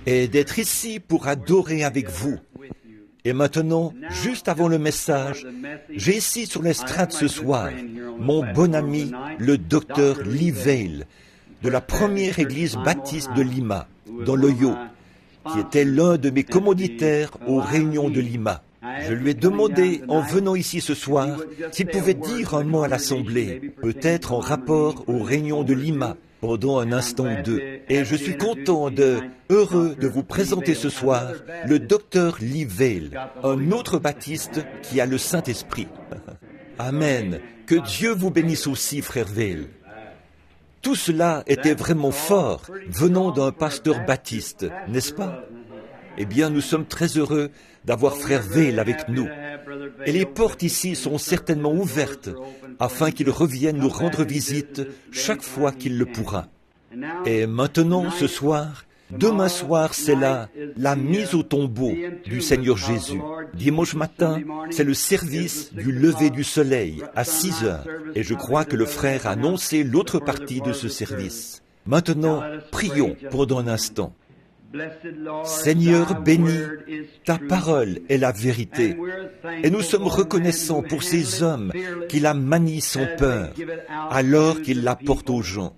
et d'être ici pour adorer avec vous. Et maintenant, juste avant le message, j'ai ici sur l'estrade ce soir mon bon ami, le docteur Lee Vail, de la première église baptiste de Lima, dans l'Ohio, qui était l'un de mes commanditaires aux réunions de Lima. Je lui ai demandé, en venant ici ce soir, s'il pouvait dire un mot à l'Assemblée, peut-être en rapport aux réunions de Lima, pendant un instant ou deux. Et je suis heureux de vous présenter ce soir le docteur Lee Vail, un autre baptiste qui a le Saint-Esprit. Amen. Que Dieu vous bénisse aussi, frère Vail. Tout cela était vraiment fort, venant d'un pasteur baptiste, n'est-ce pas? Eh bien, nous sommes très heureux d'avoir frère Vail avec nous. Et les portes ici sont certainement ouvertes, afin qu'il revienne nous rendre visite chaque fois qu'il le pourra. Et maintenant, ce soir, demain soir, c'est la mise au tombeau du Seigneur Jésus. Dimanche matin, c'est le service du lever du soleil à 6 heures. Et je crois que le frère a annoncé l'autre partie de ce service. Maintenant, prions pendant un instant. Seigneur béni, ta parole est la vérité. Et nous sommes reconnaissants pour ces hommes qui la manient sans peur, alors qu'ils la portent aux gens.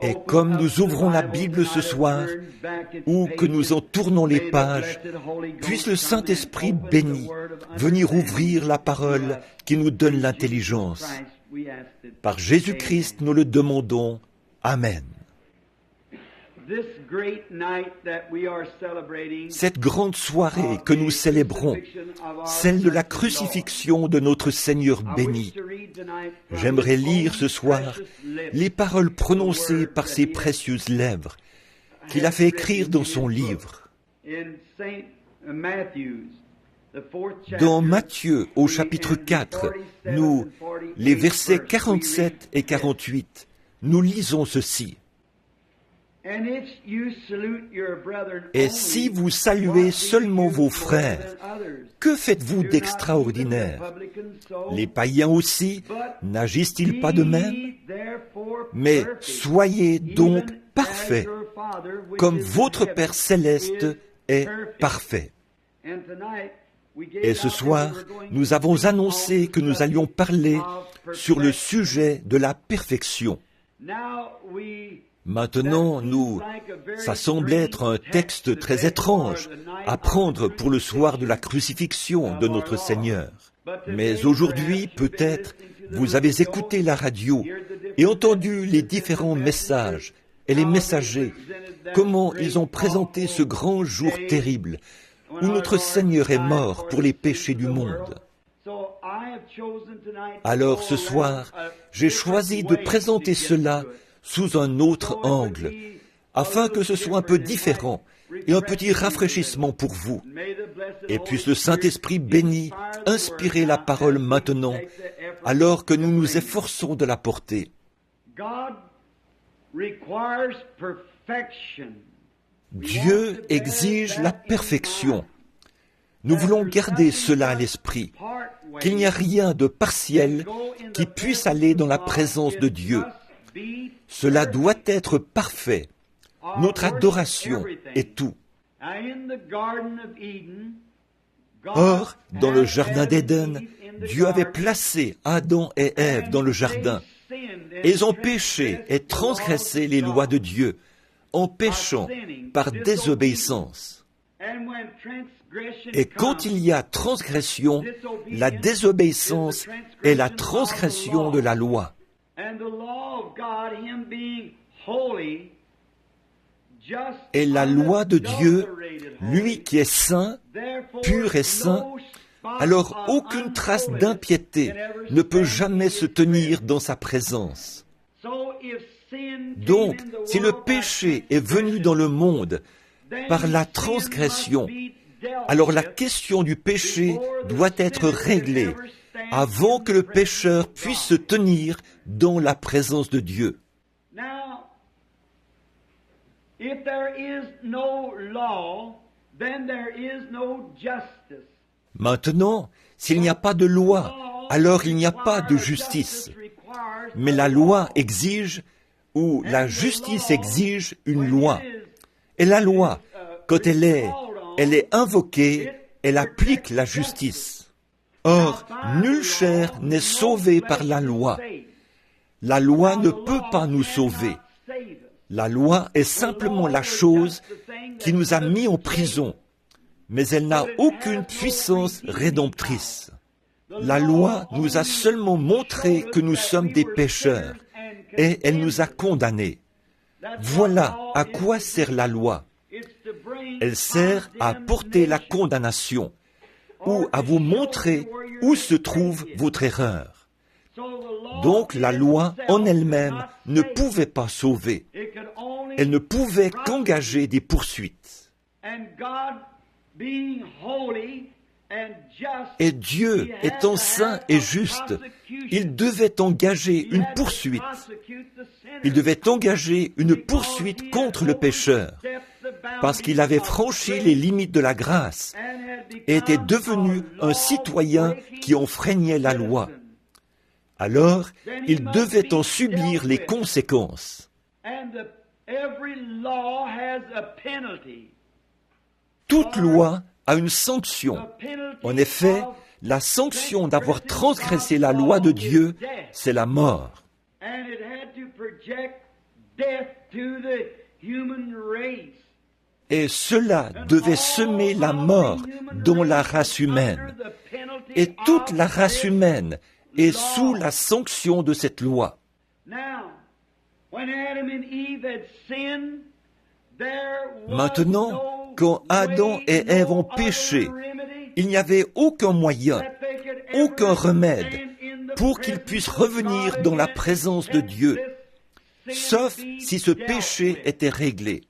Et comme nous ouvrons la Bible ce soir, ou que nous en tournons les pages, puisse le Saint-Esprit béni venir ouvrir la parole qui nous donne l'intelligence. Par Jésus-Christ, nous le demandons. Amen. Cette grande soirée que nous célébrons, celle de la crucifixion de notre Seigneur béni, j'aimerais lire ce soir les paroles prononcées par ses précieuses lèvres qu'il a fait écrire dans son livre. Dans Matthieu, au chapitre 4, les versets 47 et 48, nous lisons ceci. Et si vous saluez seulement vos frères, que faites-vous d'extraordinaire? Les païens aussi, n'agissent-ils pas de même? Mais soyez donc parfaits, comme votre Père céleste est parfait. Et ce soir, nous avons annoncé que nous allions parler sur le sujet de la perfection. Maintenant, ça semble être un texte très étrange à prendre pour le soir de la crucifixion de notre Seigneur. Mais aujourd'hui, peut-être, vous avez écouté la radio et entendu les différents messages et les messagers, comment ils ont présenté ce grand jour terrible où notre Seigneur est mort pour les péchés du monde. Alors ce soir, j'ai choisi de présenter cela sous un autre angle, afin que ce soit un peu différent et un petit rafraîchissement pour vous. Et puisse le Saint-Esprit béni inspirer la parole maintenant, alors que nous nous efforçons de la porter. Dieu exige la perfection. Nous voulons garder cela à l'esprit, qu'il n'y a rien de partiel qui puisse aller dans la présence de Dieu. Cela doit être parfait, notre adoration est tout. Or, dans le jardin d'Éden, Dieu avait placé Adam et Ève dans le jardin. Et ils ont péché et transgressé les lois de Dieu, en péchant par désobéissance. Et quand il y a transgression, la désobéissance est la transgression de la loi. Et la loi de Dieu, lui qui est saint, pur et saint, alors aucune trace d'impiété ne peut jamais se tenir dans sa présence. Donc, si le péché est venu dans le monde par la transgression, alors la question du péché doit être réglée avant que le pécheur puisse se tenir dans la présence de Dieu. Maintenant, s'il n'y a pas de loi, alors il n'y a pas de justice. Mais la loi exige, ou la justice exige une loi. Et la loi, Quand elle est invoquée, elle applique la justice. Or, nulle chair n'est sauvée par la loi. La loi ne peut pas nous sauver. La loi est simplement la chose qui nous a mis en prison, mais elle n'a aucune puissance rédemptrice. La loi nous a seulement montré que nous sommes des pécheurs, et elle nous a condamnés. Voilà à quoi sert la loi. Elle sert à porter la condamnation, ou à vous montrer où se trouve votre erreur. Donc la loi en elle-même ne pouvait pas sauver. Elle ne pouvait qu'engager des poursuites. Et Dieu étant saint et juste, il devait engager une poursuite. Il devait engager une poursuite contre le pécheur, parce qu'il avait franchi les limites de la grâce et était devenu un citoyen qui enfreignait la loi. Alors, il devait en subir les conséquences. Toute loi a une sanction. En effet, la sanction d'avoir transgressé la loi de Dieu, c'est la mort. Et cela devait semer la mort dans la race humaine. Et toute la race humaine est sous la sanction de cette loi. Maintenant, quand Adam et Ève ont péché, il n'y avait aucun moyen, aucun remède pour qu'ils puissent revenir dans la présence de Dieu, sauf si ce péché était réglé.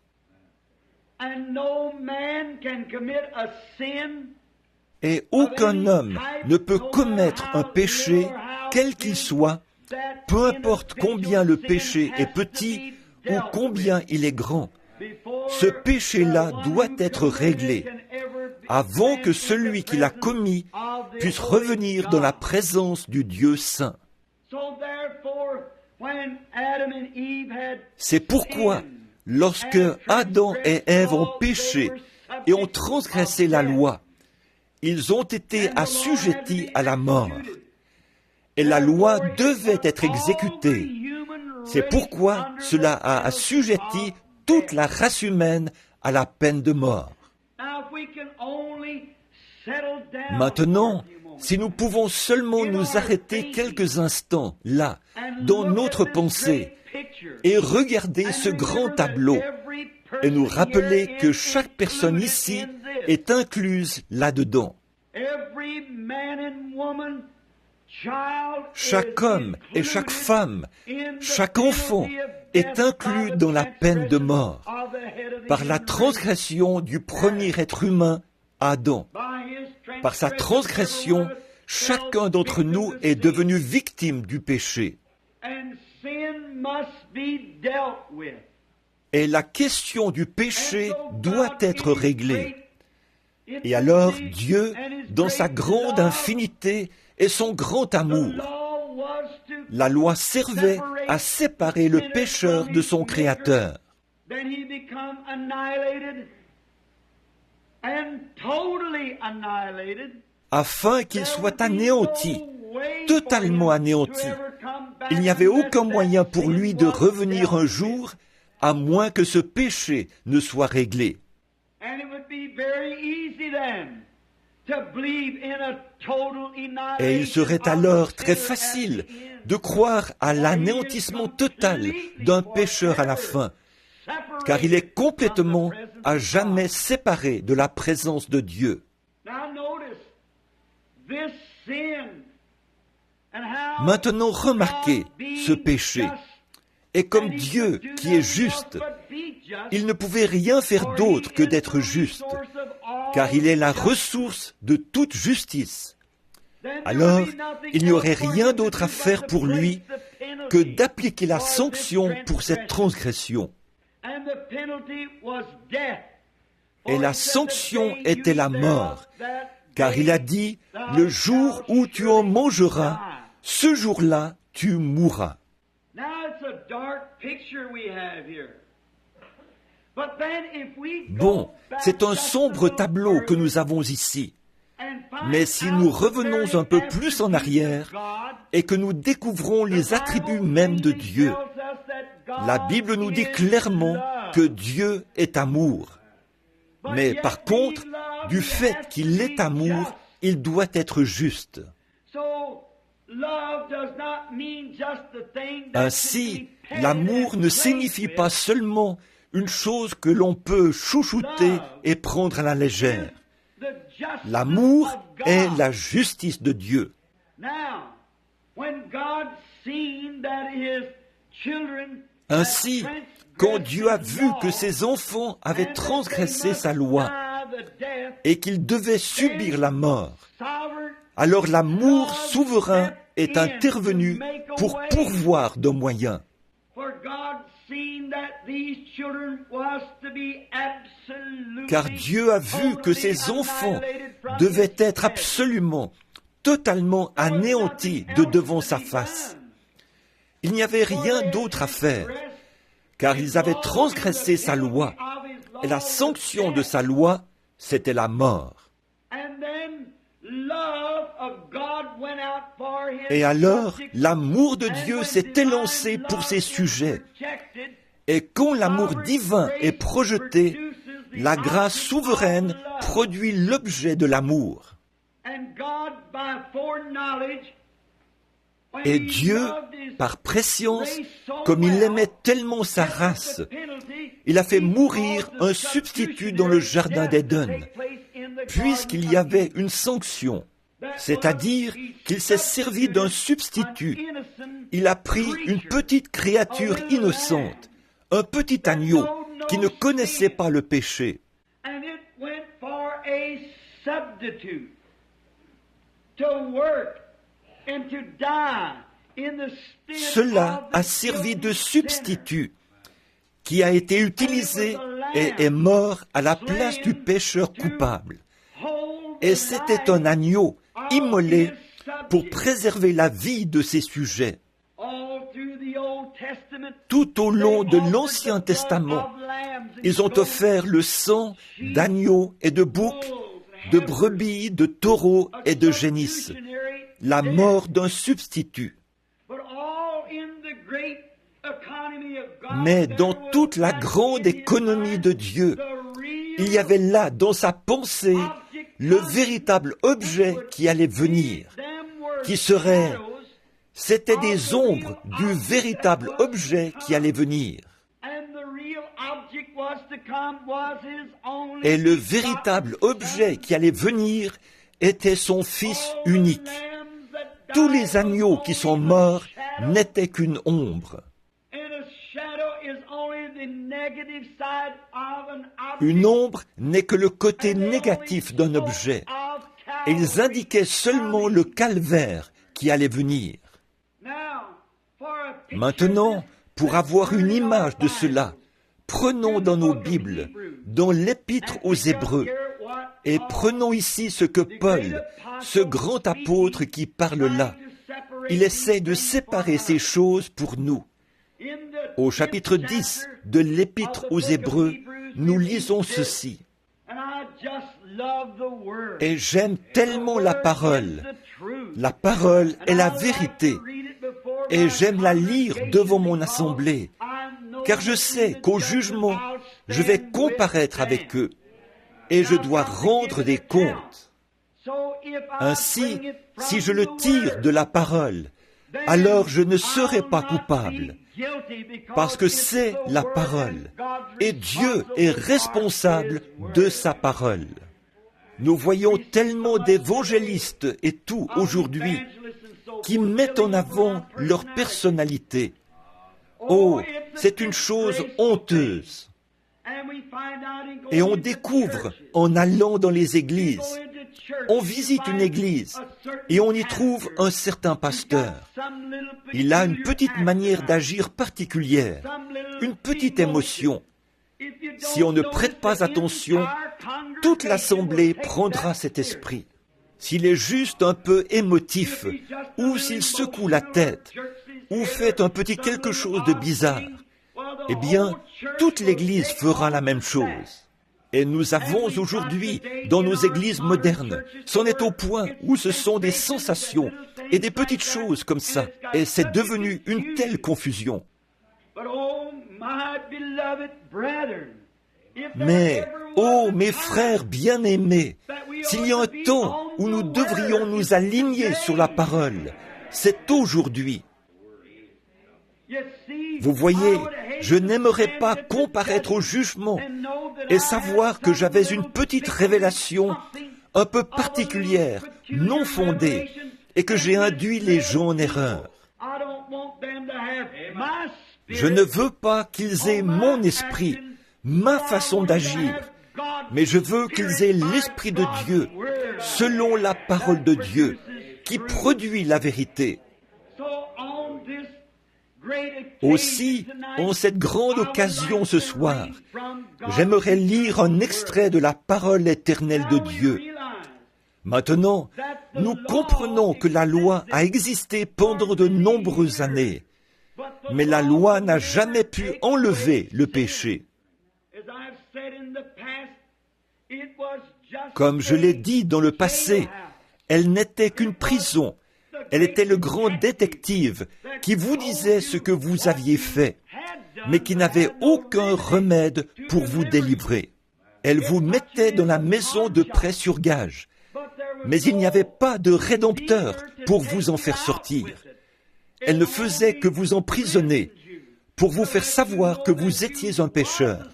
Et aucun homme ne peut commettre un péché, quel qu'il soit, peu importe combien le péché est petit ou combien il est grand. Ce péché-là doit être réglé avant que celui qui l'a commis puisse revenir dans la présence du Dieu saint. C'est pourquoi, lorsque Adam et Ève ont péché et ont transgressé la loi, ils ont été assujettis à la mort. Et la loi devait être exécutée. C'est pourquoi cela a assujetti toute la race humaine à la peine de mort. Maintenant, si nous pouvons seulement nous arrêter quelques instants là, dans notre pensée, et regarder ce grand tableau, et nous rappeler que chaque personne ici est incluse là-dedans. Chaque homme et chaque femme, chaque enfant est inclus dans la peine de mort par la transgression du premier être humain, Adam. Par sa transgression, chacun d'entre nous est devenu victime du péché. Et la question du péché doit être réglée. Et alors Dieu, dans sa grande infinité et son grand amour, la loi servait à séparer le pécheur de son Créateur. Afin qu'il soit anéanti, totalement anéanti. Il n'y avait aucun moyen pour lui de revenir un jour, à moins que ce péché ne soit réglé. Et il serait alors très facile de croire à l'anéantissement total d'un pécheur à la fin, car il est complètement à jamais séparé de la présence de Dieu. Maintenant, remarquez ce péché. Et comme Dieu, qui est juste, il ne pouvait rien faire d'autre que d'être juste, car il est la ressource de toute justice. Alors, il n'y aurait rien d'autre à faire pour lui que d'appliquer la sanction pour cette transgression. Et la sanction était la mort, car il a dit, « Le jour où tu en mangeras, ce jour-là, tu mourras. » Bon, c'est un sombre tableau que nous avons ici. Mais si nous revenons un peu plus en arrière et que nous découvrons les attributs mêmes de Dieu, la Bible nous dit clairement que Dieu est amour. Mais par contre, du fait qu'il est amour, il doit être juste. Ainsi, l'amour ne signifie pas seulement une chose que l'on peut chouchouter et prendre à la légère. L'amour est la justice de Dieu. Ainsi, quand Dieu a vu que ses enfants avaient transgressé sa loi et qu'ils devaient subir la mort, alors l'amour souverain est intervenu pour pourvoir de moyens. Car Dieu a vu que ses enfants devaient être absolument, totalement anéantis de devant sa face. Il n'y avait rien d'autre à faire, car ils avaient transgressé sa loi, et la sanction de sa loi, c'était la mort. Et alors, l'amour de Dieu s'est élancé pour ses sujets. Et quand l'amour divin est projeté, la grâce souveraine produit l'objet de l'amour. Et Dieu, par prescience, comme il aimait tellement sa race, il a fait mourir un substitut dans le jardin d'Éden, puisqu'il y avait une sanction, c'est-à-dire qu'il s'est servi d'un substitut. Il a pris une petite créature innocente, un petit agneau qui ne connaissait pas le péché. Cela a servi de substitut qui a été utilisé et est mort à la place du pécheur coupable. Et c'était un agneau immolé pour préserver la vie de ses sujets. Tout au long de l'Ancien Testament, ils ont offert le sang d'agneaux et de boucs, de brebis, de taureaux et de génisses, la mort d'un substitut. Mais dans toute la grande économie de Dieu, il y avait là, dans sa pensée, le véritable objet qui allait venir, qui serait, c'était des ombres du véritable objet qui allait venir. Et le véritable objet qui allait venir était son Fils unique. Tous les agneaux qui sont morts n'étaient qu'une ombre. Une ombre n'est que le côté négatif d'un objet. Et ils indiquaient seulement le calvaire qui allait venir. Maintenant, pour avoir une image de cela, prenons dans nos Bibles, dans l'Épître aux Hébreux, et prenons ici ce que Paul, ce grand apôtre qui parle là, il essaie de séparer ces choses pour nous. Au chapitre 10 de l'Épître aux Hébreux, nous lisons ceci. Et j'aime tellement la parole. La parole est la vérité. Et j'aime la lire devant mon assemblée, car je sais qu'au jugement, je vais comparaître avec eux, et je dois rendre des comptes. Ainsi, si je le tire de la parole, alors je ne serai pas coupable, parce que c'est la parole, et Dieu est responsable de sa parole. Nous voyons tellement d'évangélistes et tout aujourd'hui qui mettent en avant leur personnalité. Oh, c'est une chose honteuse. Et on découvre en allant dans les églises. On visite une église et on y trouve un certain pasteur. Il a une petite manière d'agir particulière, une petite émotion. Si on ne prête pas attention, toute l'assemblée prendra cet esprit. S'il est juste un peu émotif, ou s'il secoue la tête, ou fait un petit quelque chose de bizarre, eh bien, toute l'Église fera la même chose. Et nous avons aujourd'hui, dans nos églises modernes, c'en est au point où ce sont des sensations et des petites choses comme ça. Et c'est devenu une telle confusion. Mais, ô mes frères bien-aimés, s'il y a un temps où nous devrions nous aligner sur la parole, c'est aujourd'hui. Vous voyez, je n'aimerais pas comparaître au jugement et savoir que j'avais une petite révélation un peu particulière, non fondée, et que j'ai induit les gens en erreur. Je ne veux pas qu'ils aient mon esprit, ma façon d'agir, mais je veux qu'ils aient l'Esprit de Dieu, selon la parole de Dieu, qui produit la vérité. Aussi, en cette grande occasion ce soir, j'aimerais lire un extrait de la parole éternelle de Dieu. Maintenant, nous comprenons que la loi a existé pendant de nombreuses années, mais la loi n'a jamais pu enlever le péché. Comme je l'ai dit dans le passé, elle n'était qu'une prison. Elle était le grand détective qui vous disait ce que vous aviez fait, mais qui n'avait aucun remède pour vous délivrer. Elle vous mettait dans la maison de prêt sur gage, mais il n'y avait pas de rédempteur pour vous en faire sortir. Elle ne faisait que vous emprisonner pour vous faire savoir que vous étiez un pécheur.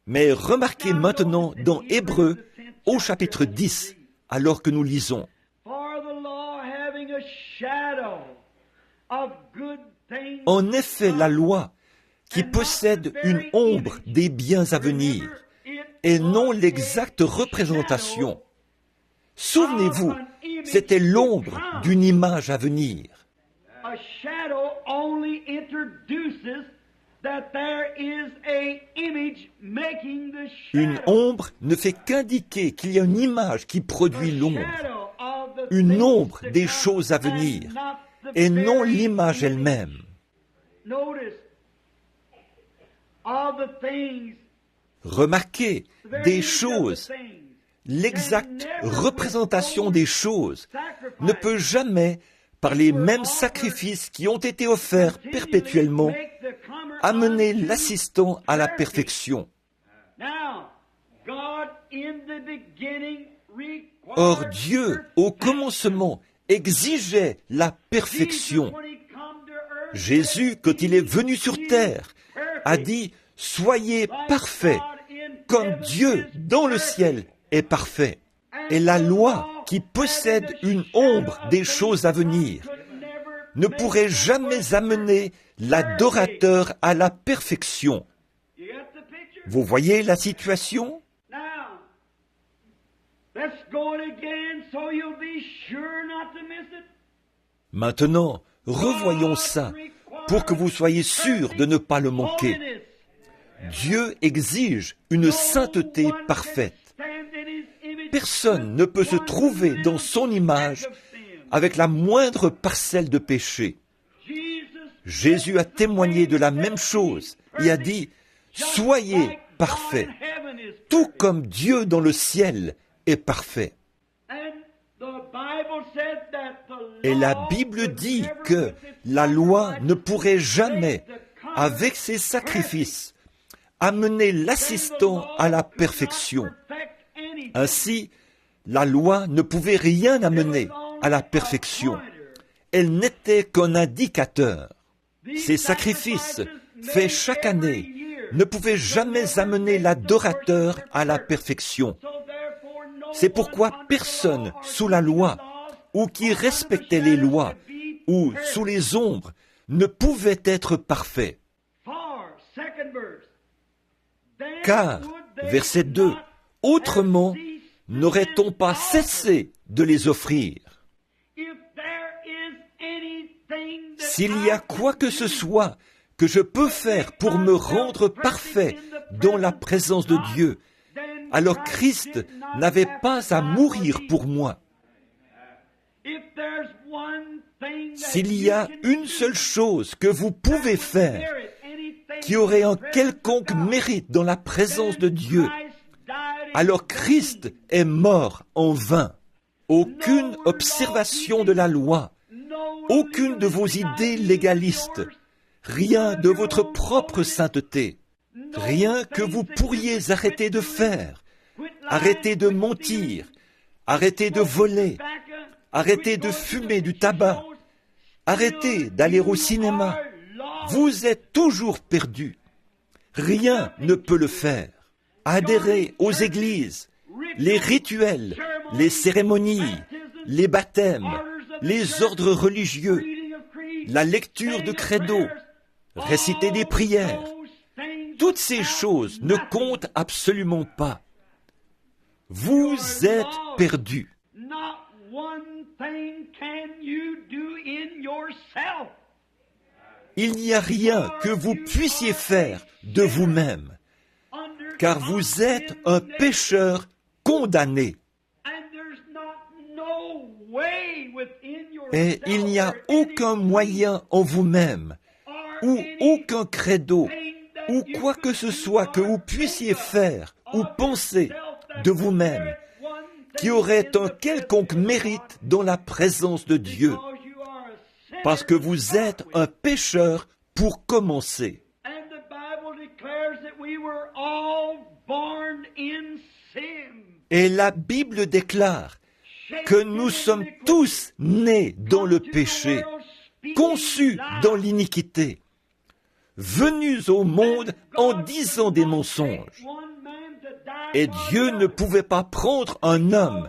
Mais remarquez maintenant dans Hébreux, au chapitre 10, alors que nous lisons. En effet, la loi, qui possède une ombre des biens à venir, et non l'exacte représentation. Souvenez-vous, c'était l'ombre d'une image à venir. Une ombre ne fait qu'indiquer qu'il y a une image qui produit l'ombre. Une ombre des choses à venir, et non l'image elle-même. Remarquez, des choses, l'exacte représentation des choses ne peut jamais, par les mêmes sacrifices qui ont été offerts perpétuellement, amener l'assistant à la perfection. Or Dieu, au commencement, exigeait la perfection. Jésus, quand il est venu sur terre, a dit « Soyez parfaits, comme Dieu dans le ciel est parfait. » Et la loi, qui possède une ombre des choses à venir, ne pourrait jamais amener l'adorateur à la perfection. Vous voyez la situation? Maintenant, revoyons ça pour que vous soyez sûrs de ne pas le manquer. Dieu exige une sainteté parfaite. Personne ne peut se trouver dans son image avec la moindre parcelle de péché. Jésus a témoigné de la même chose et a dit « Soyez parfaits, tout comme Dieu dans le ciel est parfait. » Et la Bible dit que la loi ne pourrait jamais, avec ses sacrifices, amener l'assistant à la perfection. Ainsi, la loi ne pouvait rien amener à la perfection. Elle n'était qu'un indicateur. Ces sacrifices, faits chaque année, ne pouvaient jamais amener l'adorateur à la perfection. C'est pourquoi personne sous la loi, ou qui respectait les lois, ou sous les ombres, ne pouvait être parfait. Car, verset 2, autrement, n'aurait-on pas cessé de les offrir? S'il y a quoi que ce soit que je peux faire pour me rendre parfait dans la présence de Dieu, alors Christ n'avait pas à mourir pour moi. S'il y a une seule chose que vous pouvez faire qui aurait un quelconque mérite dans la présence de Dieu, alors Christ est mort en vain. Aucune observation de la loi, aucune de vos idées légalistes, rien de votre propre sainteté, rien que vous pourriez arrêter de faire, arrêter de mentir, arrêter de voler, arrêter de fumer du tabac, arrêter d'aller au cinéma. Vous êtes toujours perdu. Rien ne peut le faire. Adhérez aux églises, les rituels, les cérémonies, les baptêmes, les ordres religieux, la lecture de credo, réciter des prières. Toutes ces choses ne comptent absolument pas. Vous êtes perdus. Il n'y a rien que vous puissiez faire de vous-même, car vous êtes un pécheur condamné. Et il n'y a aucun moyen en vous-même, ou aucun credo, ou quoi que ce soit que vous puissiez faire ou penser de vous-même, qui aurait un quelconque mérite dans la présence de Dieu, parce que vous êtes un pécheur pour commencer. Et la Bible déclare que nous sommes tous nés dans le péché, conçus dans l'iniquité, venus au monde en disant des mensonges. Et Dieu ne pouvait pas prendre un homme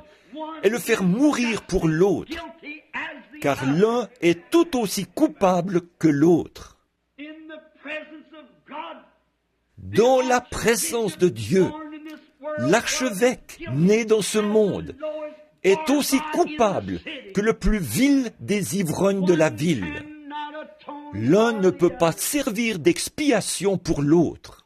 et le faire mourir pour l'autre, car l'un est tout aussi coupable que l'autre. Dans la présence de Dieu, l'archevêque né dans ce monde est aussi coupable que le plus vil des ivrognes de la ville. L'un ne peut pas servir d'expiation pour l'autre.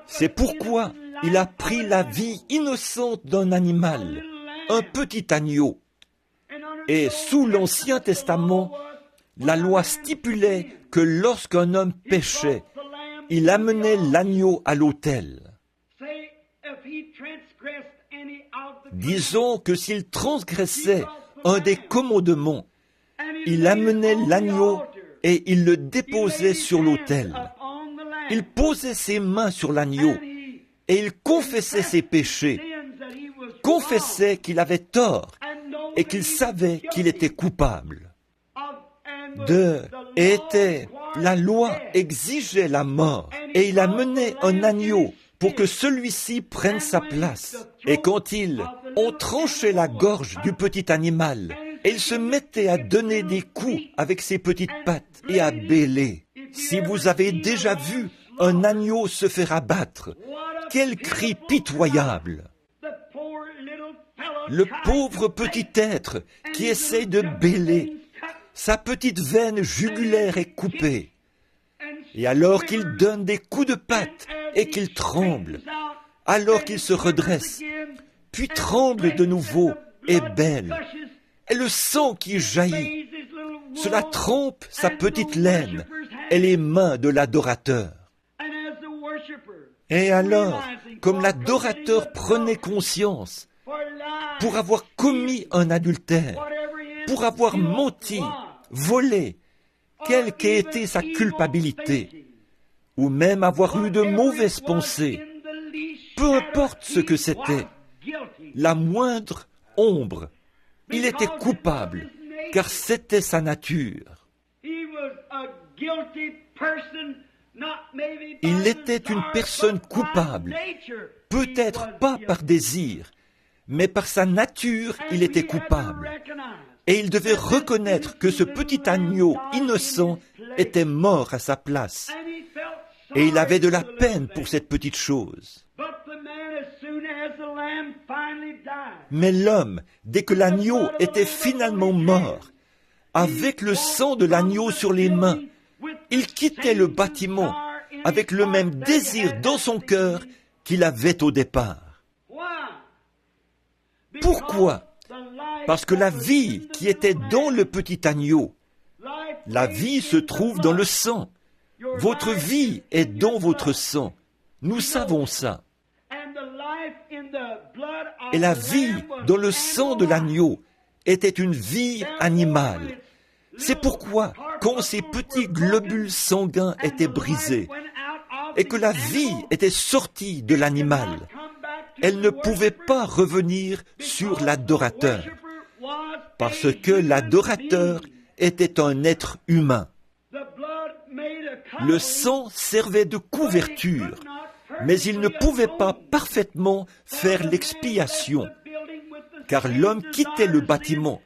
C'est pourquoi il a pris la vie innocente d'un animal, un petit agneau. Et sous l'Ancien Testament, la loi stipulait que lorsqu'un homme péchait, il amenait l'agneau à l'autel. Disons que s'il transgressait un des commandements, il amenait l'agneau et il le déposait sur l'autel. Il posait ses mains sur l'agneau et il confessait ses péchés, confessait qu'il avait tort et qu'il savait qu'il était coupable. La loi exigeait la mort et il amenait un agneau pour que celui-ci prenne sa place. Et quand on tranchait la gorge du petit animal, et il se mettait à donner des coups avec ses petites pattes et à bêler. Si vous avez déjà vu un agneau se faire abattre, quel cri pitoyable! Le pauvre petit être qui essaie de bêler, sa petite veine jugulaire est coupée. Et alors qu'il donne des coups de patte et qu'il tremble, alors qu'il se redresse, puis tremble de nouveau et bêle, et le sang qui jaillit, cela trempe sa petite laine et les mains de l'adorateur. Et alors, comme l'adorateur prenait conscience, pour avoir commis un adultère, pour avoir menti, volé, quelle qu'ait été sa culpabilité, ou même avoir eu de mauvaises pensées, peu importe ce que c'était, la moindre ombre, il était coupable, car c'était sa nature. Il était une personne coupable, peut-être pas par désir, mais par sa nature, il était coupable. Et il devait reconnaître que ce petit agneau innocent était mort à sa place. Et il avait de la peine pour cette petite chose. Mais l'homme, dès que l'agneau était finalement mort, avec le sang de l'agneau sur les mains, il quittait le bâtiment avec le même désir dans son cœur qu'il avait au départ. Pourquoi ? Parce que la vie qui était dans le petit agneau, la vie se trouve dans le sang. Votre vie est dans votre sang. Nous savons ça. Et la vie dans le sang de l'agneau était une vie animale. C'est pourquoi, quand ces petits globules sanguins étaient brisés et que la vie était sortie de l'animal, elle ne pouvait pas revenir sur l'adorateur, parce que l'adorateur était un être humain. Le sang servait de couverture, mais il ne pouvait pas parfaitement faire l'expiation, car l'homme quittait le bâtiment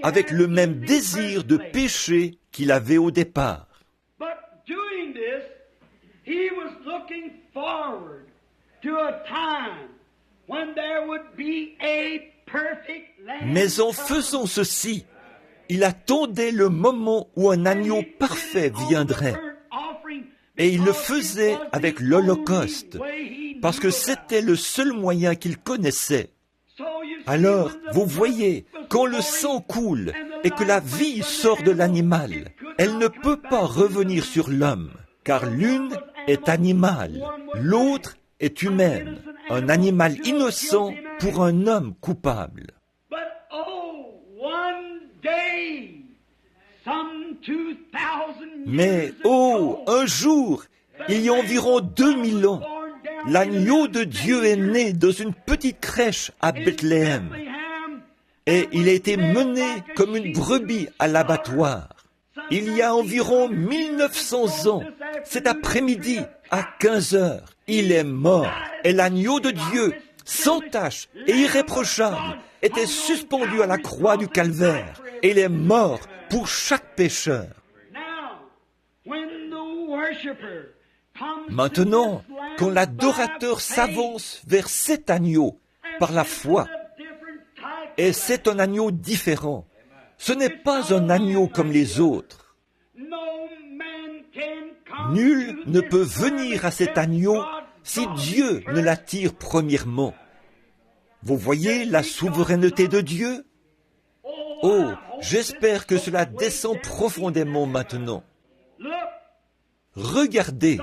avec le même désir de péché qu'il avait au départ. Mais en faisant ceci, il attendait le moment où un agneau parfait viendrait. Et il le faisait avec l'Holocauste, parce que c'était le seul moyen qu'il connaissait. Alors, vous voyez, quand le sang coule et que la vie sort de l'animal, elle ne peut pas revenir sur l'homme, car l'une est animale, l'autre est humaine, un animal innocent pour un homme coupable. Mais, un jour, il y a environ 2000 ans, l'agneau de Dieu est né dans une petite crèche à Bethléem. Et il a été mené comme une brebis à l'abattoir. Il y a environ 1900 ans, cet après-midi, à 15 heures, il est mort. Et l'agneau de Dieu, sans tache et irréprochable, était suspendu à la croix du calvaire. Et il est mort pour chaque pécheur. Maintenant, quand l'adorateur s'avance vers cet agneau par la foi, et c'est un agneau différent, ce n'est pas un agneau comme les autres. Nul ne peut venir à cet agneau si Dieu ne l'attire premièrement. Vous voyez la souveraineté de Dieu? Oh, j'espère que cela descend profondément maintenant. Regardez,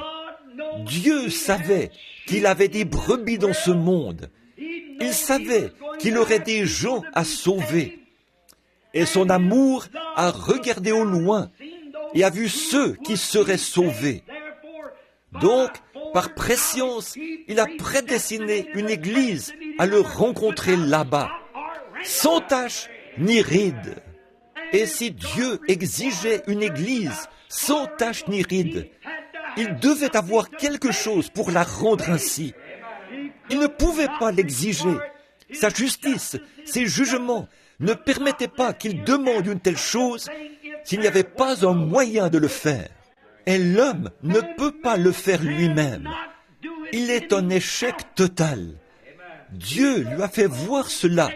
Dieu savait qu'il avait des brebis dans ce monde. Il savait qu'il aurait des gens à sauver. Et son amour a regardé au loin et a vu ceux qui seraient sauvés. Donc, par prescience, il a prédestiné une église à le rencontrer là-bas, sans tache ni ride. Et si Dieu exigeait une église sans tache ni ride, il devait avoir quelque chose pour la rendre ainsi. Il ne pouvait pas l'exiger. Sa justice, ses jugements ne permettaient pas qu'il demande une telle chose s'il n'y avait pas un moyen de le faire. Et l'homme ne peut pas le faire lui-même. Il est un échec total. Dieu lui a fait voir cela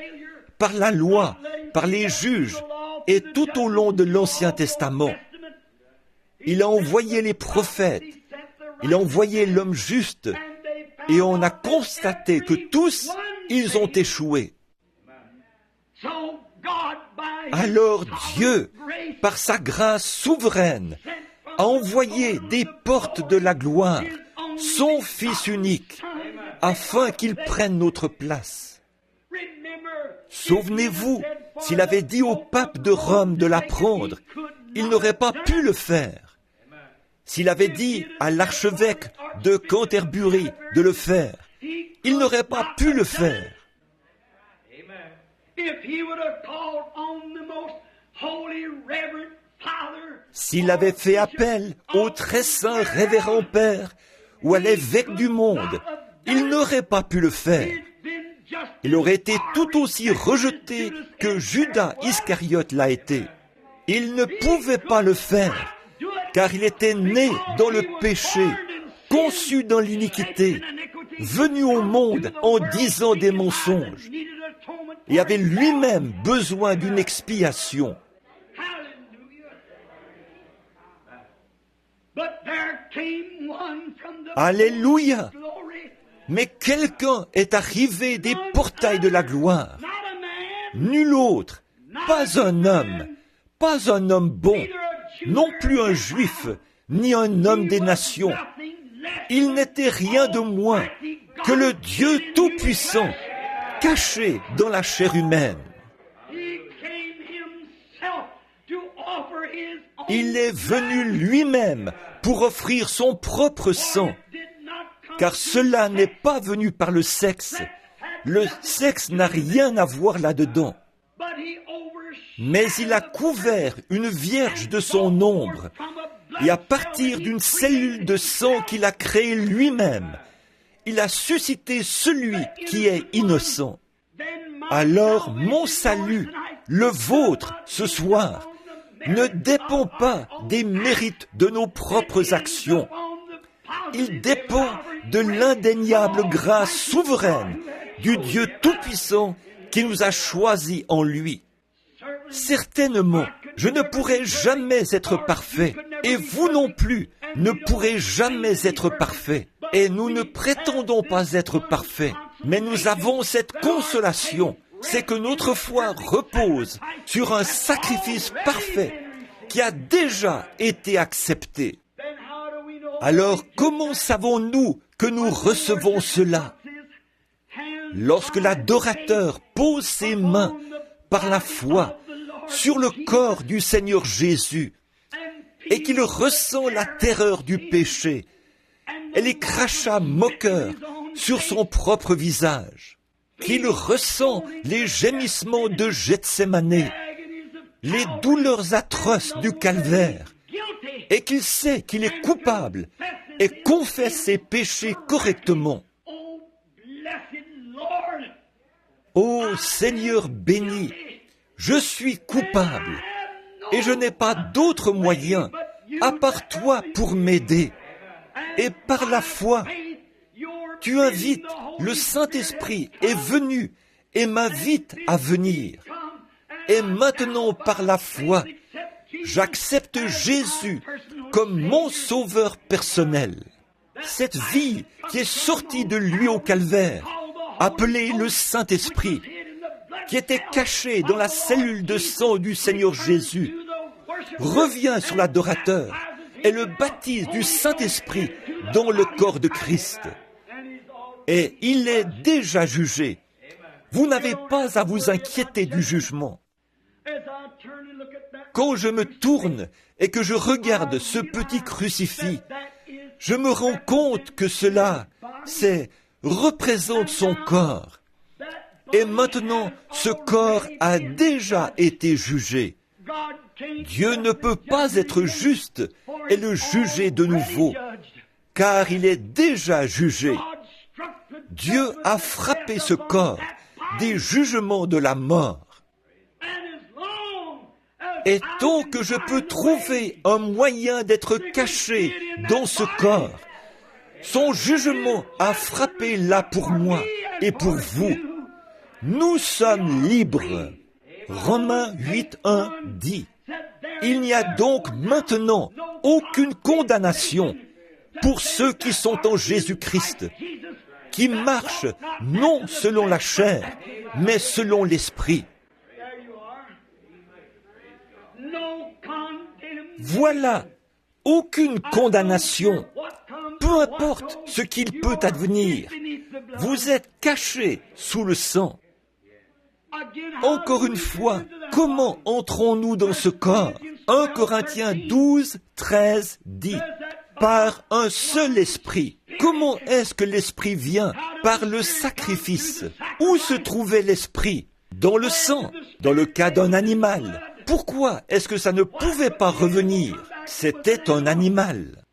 par la loi, par les juges et tout au long de l'Ancien Testament. Il a envoyé les prophètes, il a envoyé l'homme juste, et on a constaté que tous, ils ont échoué. Alors Dieu, par sa grâce souveraine, a envoyé des portes de la gloire, son Fils unique, afin qu'il prenne notre place. Souvenez-vous, s'il avait dit au pape de Rome de la prendre, il n'aurait pas pu le faire. S'il avait dit à l'archevêque de Canterbury de le faire, il n'aurait pas pu le faire. S'il avait fait appel au très saint révérend Père ou à l'évêque du monde, il n'aurait pas pu le faire. Il aurait été tout aussi rejeté que Judas Iscariote l'a été. Il ne pouvait pas le faire, car il était né dans le péché, conçu dans l'iniquité, venu au monde en disant des mensonges, et avait lui-même besoin d'une expiation. Alléluia! Mais quelqu'un est arrivé des portails de la gloire. Nul autre, pas un homme bon, non plus un juif, ni un homme des nations. Il n'était rien de moins que le Dieu Tout-Puissant, caché dans la chair humaine. Il est venu lui-même pour offrir son propre sang, car cela n'est pas venu par le sexe. Le sexe n'a rien à voir là-dedans. Mais il a couvert une vierge de son ombre, et à partir d'une cellule de sang qu'il a créée lui-même, il a suscité celui qui est innocent. Alors mon salut, le vôtre, ce soir, ne dépend pas des mérites de nos propres actions. Il dépend de l'indéniable grâce souveraine du Dieu Tout-Puissant qui nous a choisis en lui. Certainement, je ne pourrai jamais être parfait, et vous non plus ne pourrez jamais être parfait. Et nous ne prétendons pas être parfaits, mais nous avons cette consolation, c'est que notre foi repose sur un sacrifice parfait qui a déjà été accepté. Alors comment savons-nous que nous recevons cela? Lorsque l'adorateur pose ses mains par la foi sur le corps du Seigneur Jésus et qu'il ressent la terreur du péché et les crachats moqueurs sur son propre visage, qu'il ressent les gémissements de Gethsémané, les douleurs atroces du calvaire, et qu'il sait qu'il est coupable et confesse ses péchés correctement. Ô Seigneur béni, je suis coupable et je n'ai pas d'autre moyen à part toi pour m'aider. Et par la foi, tu invites, le Saint-Esprit est venu et m'invite à venir. Et maintenant, par la foi, j'accepte Jésus comme mon sauveur personnel. Cette vie qui est sortie de lui au calvaire, appelée le Saint-Esprit, qui était cachée dans la cellule de sang du Seigneur Jésus, revient sur l'adorateur et le baptise du Saint-Esprit dans le corps de Christ. Et il est déjà jugé. Vous n'avez pas à vous inquiéter du jugement. Quand je me tourne et que je regarde ce petit crucifix, je me rends compte que cela, représente son corps. Et maintenant, ce corps a déjà été jugé. Dieu ne peut pas être juste et le juger de nouveau, car il est déjà jugé. Dieu a frappé ce corps des jugements de la mort. Et tant que je peux trouver un moyen d'être caché dans ce corps, son jugement a frappé là pour moi et pour vous. Nous sommes libres. Romains 8:1 dit, « Il n'y a donc maintenant aucune condamnation pour ceux qui sont en Jésus-Christ, qui marchent non selon la chair, mais selon l'Esprit. » Voilà, aucune condamnation, peu importe ce qu'il peut advenir. Vous êtes cachés sous le sang. Encore une fois, comment entrons-nous dans ce corps? 1 Corinthiens 12:13 dit, « Par un seul esprit. » Comment est-ce que l'esprit vient? Par le sacrifice. Où se trouvait l'esprit? Dans le sang, dans le cas d'un animal. Pourquoi est-ce que ça ne pouvait pas revenir? C'était un animal.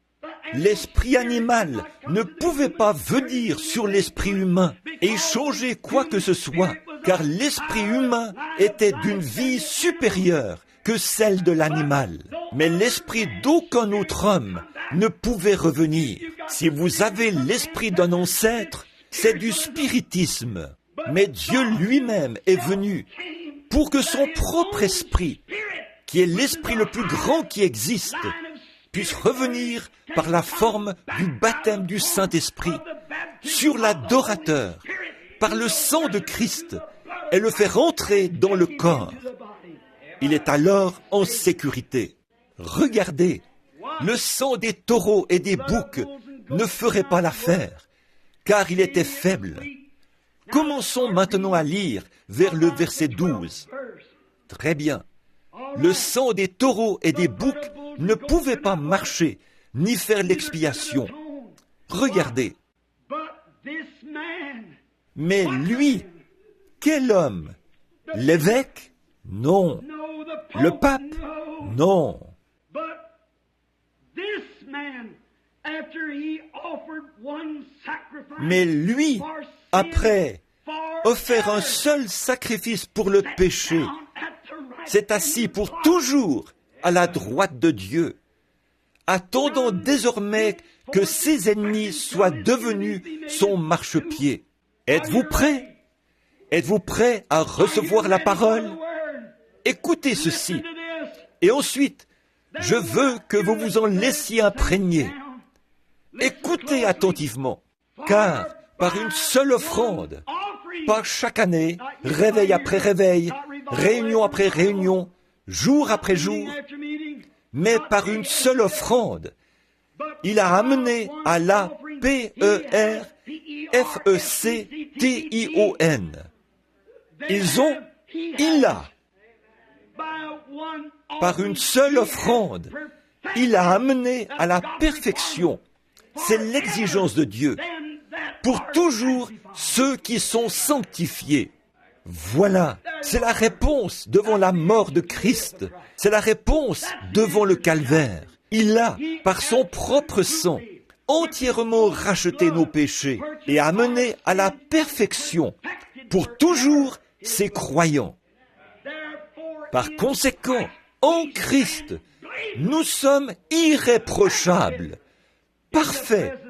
L'esprit animal ne pouvait pas venir sur l'esprit humain et changer quoi que ce soit, car l'esprit humain était d'une vie supérieure que celle de l'animal. Mais l'esprit d'aucun autre homme ne pouvait revenir. Si vous avez l'esprit d'un ancêtre, c'est du spiritisme. Mais Dieu lui-même est venu pour que son propre esprit, qui est l'esprit le plus grand qui existe, puisse revenir par la forme du baptême du Saint-Esprit sur l'adorateur, par le sang de Christ, et le faire entrer dans le corps. Il est alors en sécurité. Regardez, le sang des taureaux et des boucs ne ferait pas l'affaire, car il était faible. Commençons maintenant à lire vers le verset 12. Très bien. Le sang des taureaux et des boucs ne pouvait pas marcher, ni faire l'expiation. Regardez. Mais lui, quel homme? L'évêque? Non. Le pape? Non. Mais lui, après offert un seul sacrifice pour le péché, s'est assis pour toujours à la droite de Dieu, attendant désormais que ses ennemis soient devenus son marchepied. Êtes-vous prêts? Êtes-vous prêts à recevoir la parole? Écoutez ceci. Et ensuite, je veux que vous vous en laissiez imprégner. Écoutez attentivement, car par une seule offrande, pas chaque année, réveil après réveil, réunion après réunion, jour après jour, mais par une seule offrande, il a amené à la P-E-R-F-E-C-T-I-O-N. Il a, par une seule offrande, il a amené à la perfection. C'est l'exigence de Dieu. Pour toujours ceux qui sont sanctifiés. Voilà, c'est la réponse devant la mort de Christ. C'est la réponse devant le calvaire. Il a, par son propre sang, entièrement racheté nos péchés et amené à la perfection pour toujours ses croyants. Par conséquent, en Christ, nous sommes irréprochables, parfaits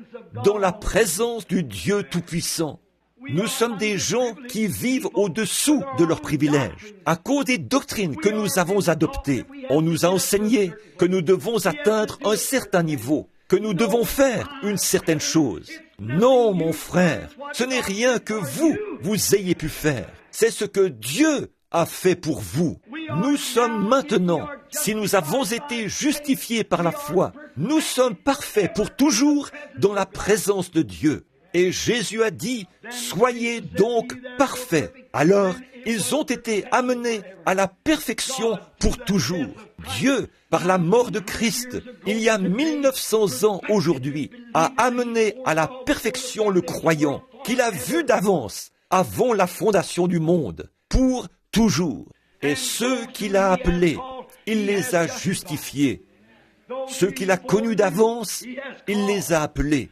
dans la présence du Dieu Tout-Puissant. Nous sommes des gens qui vivent au-dessous de leurs privilèges. À cause des doctrines que nous avons adoptées, on nous a enseigné que nous devons atteindre un certain niveau, que nous devons faire une certaine chose. Non, mon frère, ce n'est rien que vous ayez pu faire. C'est ce que Dieu a fait pour vous. Nous sommes maintenant, si nous avons été justifiés par la foi, nous sommes parfaits pour toujours dans la présence de Dieu. Et Jésus a dit, soyez donc parfaits. Alors, ils ont été amenés à la perfection pour toujours. Dieu, par la mort de Christ, il y a 1900 ans aujourd'hui, a amené à la perfection le croyant, qu'il a vu d'avance, avant la fondation du monde, pour toujours. Et ceux qu'il a appelés, il les a justifiés. Ceux qu'il a connus d'avance, il les a appelés.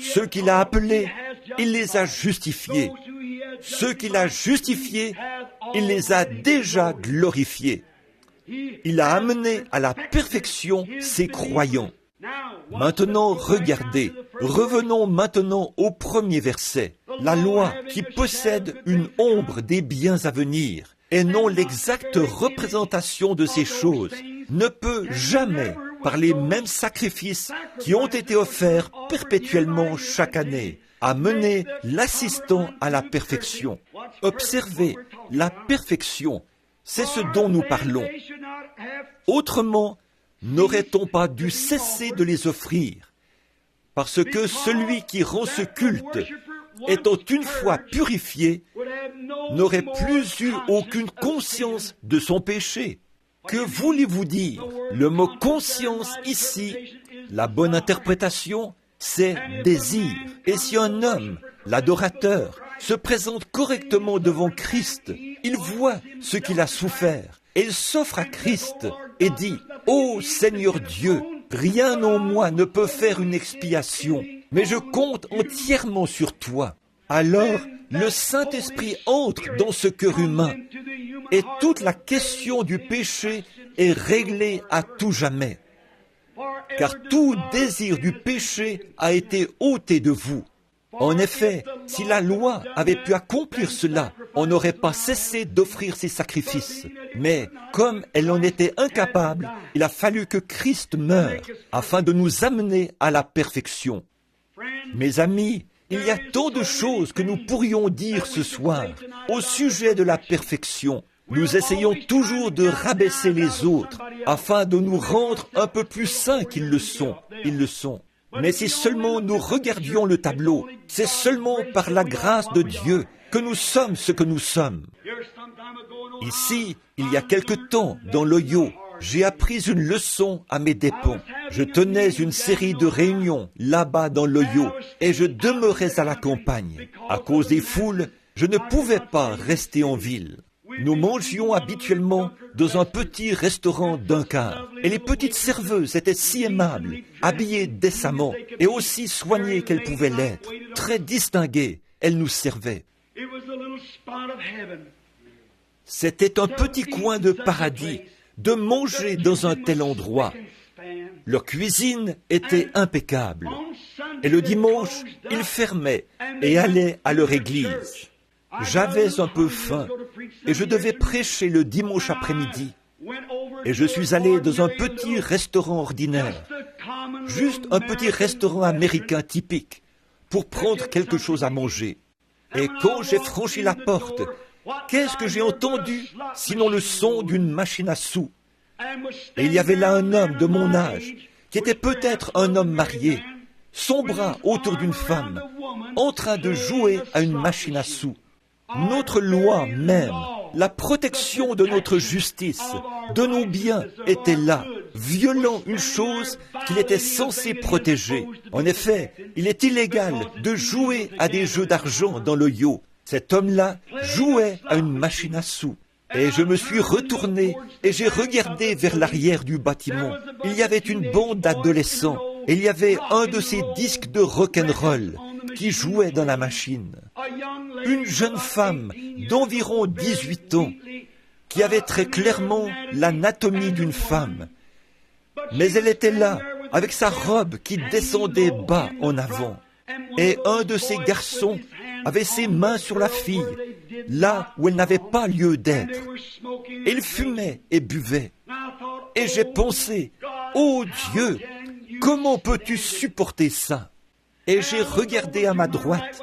Ceux qu'il a appelés, il les a justifiés. Ceux qu'il a justifiés, il les a déjà glorifiés. Il a amené à la perfection ses croyants. Maintenant, regardez, revenons maintenant au premier verset. La loi qui possède une ombre des biens à venir, et non l'exacte représentation de ces choses, ne peut jamais, par les mêmes sacrifices qui ont été offerts perpétuellement chaque année, amener l'assistant à la perfection. Observez, la perfection, c'est ce dont nous parlons. Autrement, n'aurait-on pas dû cesser de les offrir? Parce que celui qui rend ce culte, étant une fois purifié, n'aurait plus eu aucune conscience de son péché. Que voulez-vous dire? Le mot conscience ici, la bonne interprétation, c'est désir. Et si un homme, l'adorateur, se présente correctement devant Christ, il voit ce qu'il a souffert, et il s'offre à Christ et dit, « Ô Seigneur Dieu, rien en moi ne peut faire une expiation, mais je compte entièrement sur toi. » Alors, le Saint-Esprit entre dans ce cœur humain, et toute la question du péché est réglée à tout jamais. Car tout désir du péché a été ôté de vous. En effet, si la loi avait pu accomplir cela, on n'aurait pas cessé d'offrir ces sacrifices. Mais comme elle en était incapable, il a fallu que Christ meure afin de nous amener à la perfection. Mes amis, il y a tant de choses que nous pourrions dire ce soir au sujet de la perfection. Nous essayons toujours de rabaisser les autres afin de nous rendre un peu plus saints qu'ils le sont. Ils le sont. Mais si seulement nous regardions le tableau, c'est seulement par la grâce de Dieu que nous sommes ce que nous sommes. Ici, il y a quelque temps, dans l'Ohio, j'ai appris une leçon à mes dépens. Je tenais une série de réunions là-bas dans l'Ohio et je demeurais à la campagne. À cause des foules, je ne pouvais pas rester en ville. Nous mangions habituellement dans un petit restaurant d'un quart. Et les petites serveuses étaient si aimables, habillées décemment et aussi soignées qu'elles pouvaient l'être. Très distinguées, elles nous servaient. C'était un petit coin de paradis de manger dans un tel endroit. Leur cuisine était impeccable. Et le dimanche, ils fermaient et allaient à leur église. J'avais un peu faim et je devais prêcher le dimanche après-midi. Et je suis allé dans un petit restaurant ordinaire, juste un petit restaurant américain typique, pour prendre quelque chose à manger. Et quand j'ai franchi la porte, qu'est-ce que j'ai entendu sinon le son d'une machine à sous? Et il y avait là un homme de mon âge, qui était peut-être un homme marié, son bras autour d'une femme, en train de jouer à une machine à sous. Notre loi même, la protection de notre justice, de nos biens, était là, violant une chose qu'il était censé protéger. En effet, il est illégal de jouer à des jeux d'argent dans l'Ohio. Cet homme-là jouait à une machine à sous. Et je me suis retourné et j'ai regardé vers l'arrière du bâtiment. Il y avait une bande d'adolescents et il y avait un de ces disques de rock'n'roll qui jouait dans la machine. Une jeune femme d'environ 18 ans qui avait très clairement l'anatomie d'une femme. Mais elle était là avec sa robe qui descendait bas en avant. Et un de ces garçons avait ses mains sur la fille, là où elle n'avait pas lieu d'être. Et il fumait et buvait. Et j'ai pensé, ô Dieu, comment peux-tu supporter ça? Et j'ai regardé à ma droite,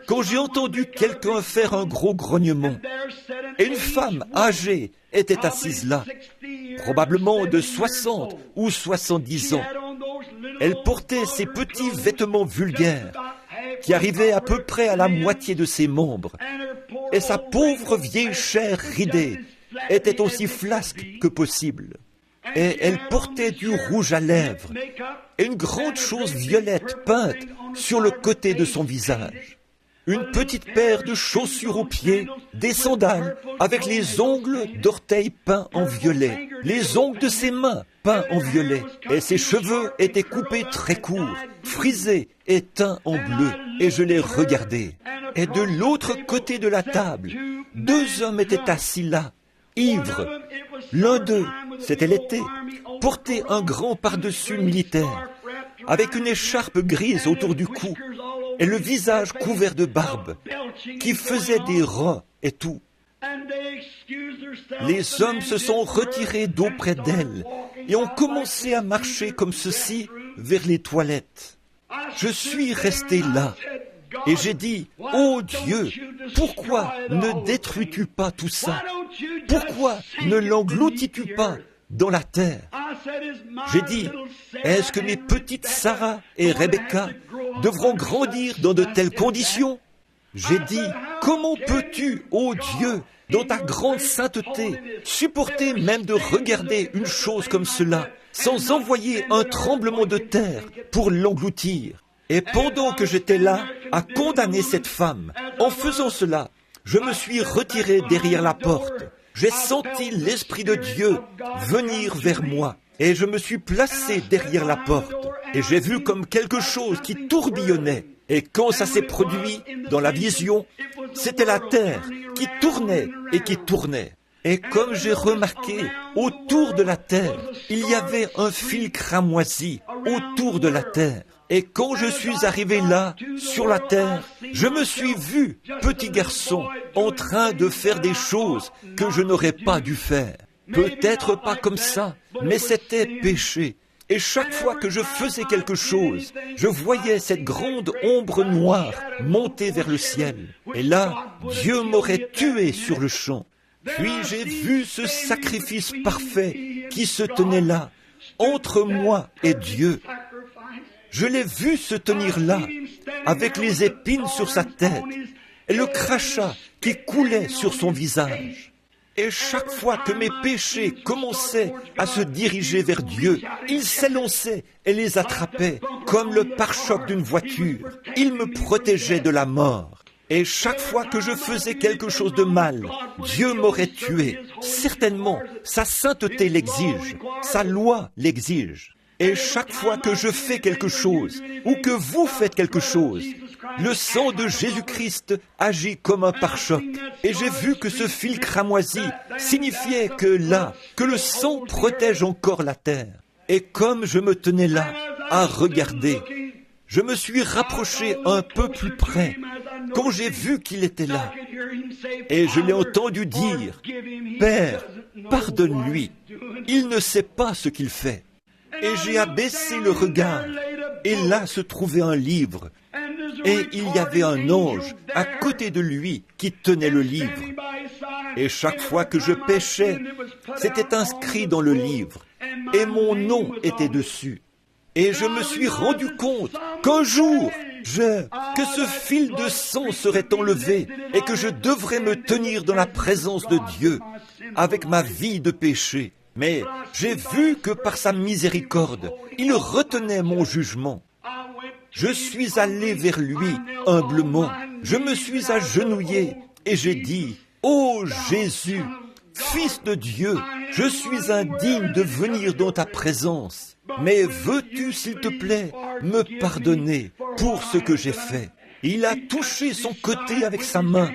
quand j'ai entendu quelqu'un faire un gros grognement. Et une femme âgée était assise là, probablement de 60 ou 70 ans. Elle portait ses petits vêtements vulgaires, qui arrivait à peu près à la moitié de ses membres, et sa pauvre vieille chair ridée était aussi flasque que possible. Et elle portait du rouge à lèvres et une grande chose violette peinte sur le côté de son visage. Une petite paire de chaussures aux pieds, des sandales avec les ongles d'orteil peints en violet, les ongles de ses mains peints en violet, et ses cheveux étaient coupés très courts, frisés et teints en bleu, et je les regardais. Et de l'autre côté de la table, deux hommes étaient assis là, ivres. L'un d'eux, c'était l'été, portait un grand pardessus militaire, avec une écharpe grise autour du cou, et le visage couvert de barbe, qui faisait des ronds et tout. Les hommes se sont retirés d'auprès d'elle et ont commencé à marcher comme ceci vers les toilettes. Je suis resté là et j'ai dit, « Oh Dieu, pourquoi ne détruis-tu pas tout ça? Pourquoi ne l'engloutis-tu pas dans la terre? » J'ai dit, « Est-ce que mes petites Sarah et Rebecca devront grandir dans de telles conditions? » J'ai dit, « Comment peux-tu, ô Dieu, dans ta grande sainteté, supporter même de regarder une chose comme cela, sans envoyer un tremblement de terre pour l'engloutir? » Et pendant que j'étais là à condamner cette femme, en faisant cela, je me suis retiré derrière la porte. J'ai senti l'Esprit de Dieu venir vers moi et je me suis placé derrière la porte et j'ai vu comme quelque chose qui tourbillonnait. Et quand ça s'est produit dans la vision, c'était la terre qui tournait et qui tournait. Et comme j'ai remarqué, autour de la terre, il y avait un fil cramoisi autour de la terre. Et quand je suis arrivé là, sur la terre, je me suis vu, petit garçon, en train de faire des choses que je n'aurais pas dû faire. Peut-être pas comme ça, mais c'était péché. Et chaque fois que je faisais quelque chose, je voyais cette grande ombre noire monter vers le ciel. Et là, Dieu m'aurait tué sur le champ. Puis j'ai vu ce sacrifice parfait qui se tenait là, entre moi et Dieu. Je l'ai vu se tenir là, avec les épines sur sa tête, et le crachat qui coulait sur son visage. Et chaque fois que mes péchés commençaient à se diriger vers Dieu, il s'élançait et les attrapait comme le pare-choc d'une voiture. Il me protégeait de la mort. Et chaque fois que je faisais quelque chose de mal, Dieu m'aurait tué. Certainement, sa sainteté l'exige, sa loi l'exige. Et chaque fois que je fais quelque chose, ou que vous faites quelque chose, le sang de Jésus-Christ agit comme un pare-choc. Et j'ai vu que ce fil cramoisi signifiait que le sang protège encore la terre. Et comme je me tenais là, à regarder, je me suis rapproché un peu plus près, quand j'ai vu qu'il était là. Et je l'ai entendu dire, « Père, pardonne-lui, il ne sait pas ce qu'il fait. » Et j'ai abaissé le regard, et là se trouvait un livre, et il y avait un ange à côté de lui qui tenait le livre. Et chaque fois que je péchais, c'était inscrit dans le livre, et mon nom était dessus. Et je me suis rendu compte qu'un jour, que ce fil de sang serait enlevé et que je devrais me tenir dans la présence de Dieu avec ma vie de péché. Mais j'ai vu que par sa miséricorde, il retenait mon jugement. Je suis allé vers lui humblement. Je me suis agenouillé et j'ai dit, « Ô Jésus, Fils de Dieu, je suis indigne de venir dans ta présence. Mais veux-tu, s'il te plaît, me pardonner pour ce que j'ai fait ?» Il a touché son côté avec sa main,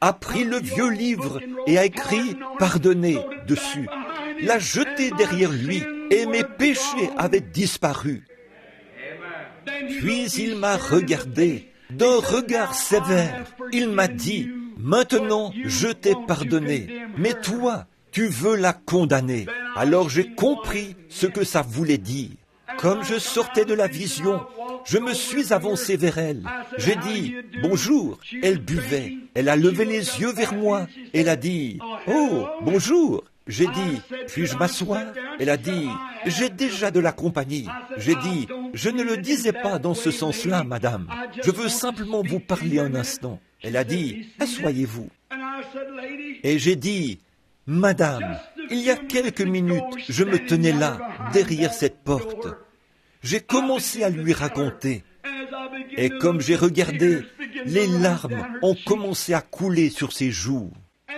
a pris le vieux livre et a écrit « Pardonné » dessus. L'a jeté derrière lui et mes péchés avaient disparu. Puis il m'a regardé d'un regard sévère. Il m'a dit, « Maintenant je t'ai pardonné, mais toi, tu veux la condamner. » Alors j'ai compris ce que ça voulait dire. Comme je sortais de la vision, je me suis avancé vers elle. J'ai dit, « Bonjour ». Elle buvait. Elle a levé les yeux vers moi. Elle a dit, « Oh, bonjour ». J'ai dit, « Puis-je m'asseoir ?» Elle a dit, « J'ai déjà de la compagnie. » J'ai dit, « Je ne le disais pas dans ce sens-là, madame. Je veux simplement vous parler un instant. » Elle a dit, « Asseyez-vous. » Et j'ai dit, « Madame, il y a quelques minutes, je me tenais là, derrière cette porte. » J'ai commencé à lui raconter. Et comme j'ai regardé, les larmes ont commencé à couler sur ses joues.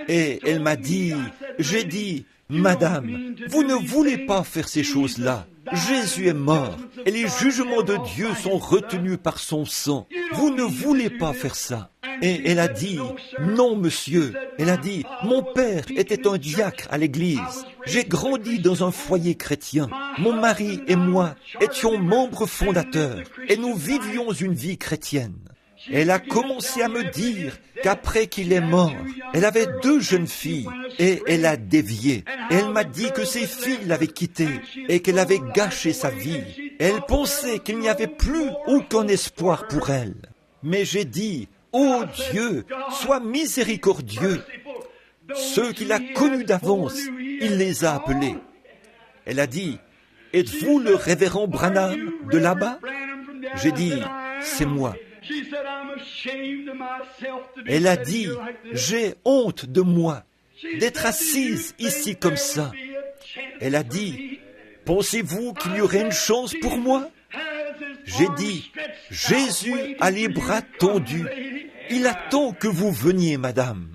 Et elle m'a dit, j'ai dit, « Madame, vous ne voulez pas faire ces choses-là. Jésus est mort et les jugements de Dieu sont retenus par son sang. Vous ne voulez pas faire ça. » Et elle a dit, « Non, monsieur. » Elle a dit, « Mon père était un diacre à l'église. J'ai grandi dans un foyer chrétien. Mon mari et moi étions membres fondateurs et nous vivions une vie chrétienne. » Elle a commencé à me dire qu'après qu'il est mort, elle avait 2 jeunes filles et elle a dévié. Elle m'a dit que ses filles l'avaient quittée et qu'elle avait gâché sa vie. Elle pensait qu'il n'y avait plus aucun espoir pour elle. Mais j'ai dit, « Oh Dieu, sois miséricordieux. Ceux qu'il a connus d'avance, il les a appelés. » Elle a dit, « Êtes-vous le révérend Branham de là-bas ?» J'ai dit, « C'est moi. » Elle a dit, « J'ai honte de moi, d'être assise ici comme ça. » Elle a dit, « Pensez-vous qu'il y aurait une chance pour moi ?» J'ai dit, « Jésus a les bras tendus. Il attend que vous veniez, madame. »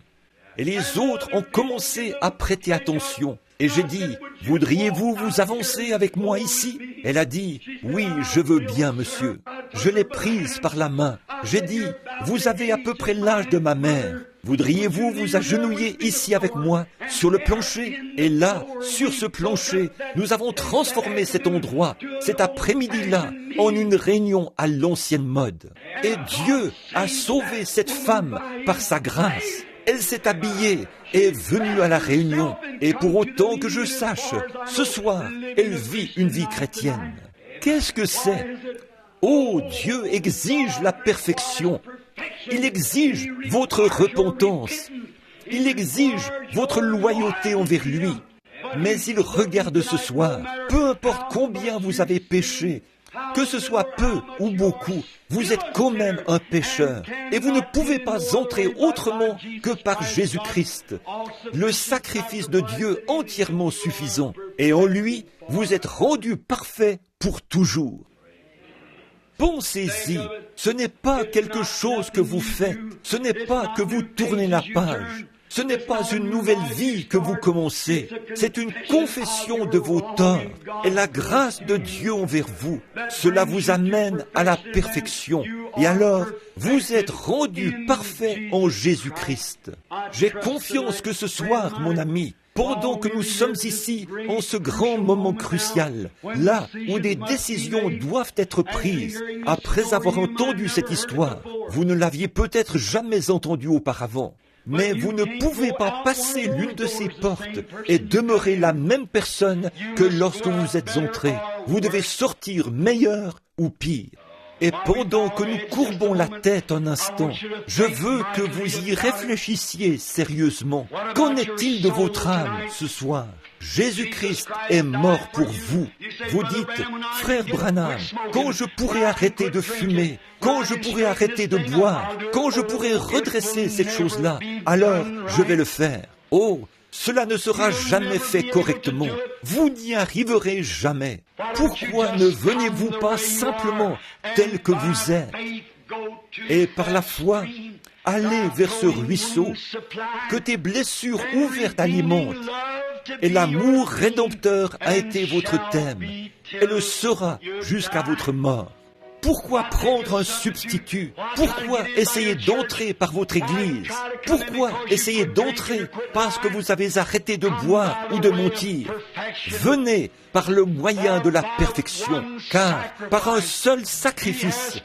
Et les autres ont commencé à prêter attention. Et j'ai dit, « Voudriez-vous vous avancer avec moi ici ?» Elle a dit, « Oui, je veux bien, monsieur. » Je l'ai prise par la main. J'ai dit, « Vous avez à peu près l'âge de ma mère. Voudriez-vous vous agenouiller ici avec moi, sur le plancher ?» Et là, sur ce plancher, nous avons transformé cet endroit, cet après-midi-là, en une réunion à l'ancienne mode. Et Dieu a sauvé cette femme par sa grâce. Elle s'est habillée et est venue à la réunion. Et pour autant que je sache, ce soir, elle vit une vie chrétienne. Qu'est-ce que c'est ? Oh, Dieu exige la perfection. Il exige votre repentance. Il exige votre loyauté envers lui. Mais il regarde ce soir, peu importe combien vous avez péché, que ce soit peu ou beaucoup, vous êtes quand même un pécheur. Et vous ne pouvez pas entrer autrement que par Jésus-Christ, le sacrifice de Dieu entièrement suffisant. Et en lui, vous êtes rendu parfait pour toujours. Pensez-y, ce n'est pas quelque chose que vous faites, ce n'est pas que vous tournez la page. Ce n'est pas une nouvelle vie que vous commencez, c'est une confession de vos torts et la grâce de Dieu envers vous. Cela vous amène à la perfection. Et alors, vous êtes rendu parfait en Jésus-Christ. J'ai confiance que ce soir, mon ami, pendant que nous sommes ici en ce grand moment crucial, là où des décisions doivent être prises, après avoir entendu cette histoire, vous ne l'aviez peut-être jamais entendue auparavant. Mais vous ne pouvez pas passer l'une de ces portes et demeurer la même personne que lorsque vous êtes entré. Vous devez sortir meilleur ou pire. Et pendant que nous courbons la tête un instant, je veux que vous y réfléchissiez sérieusement. Qu'en est-il de votre âme ce soir? Jésus-Christ est mort pour vous. Vous dites, frère Branham, quand je pourrai arrêter de fumer, quand je pourrai arrêter de boire, quand je pourrai redresser cette chose-là, alors je vais le faire. Oh, cela ne sera jamais fait correctement. Vous n'y arriverez jamais. Pourquoi ne venez-vous pas simplement tel que vous êtes et par la foi, allez vers ce ruisseau que tes blessures ouvertes alimentent et l'amour rédempteur a été votre thème et le sera jusqu'à votre mort. Pourquoi prendre un substitut? Pourquoi essayer d'entrer par votre église? Pourquoi essayer d'entrer parce que vous avez arrêté de boire ou de mentir? Venez par le moyen de la perfection, car par un seul sacrifice,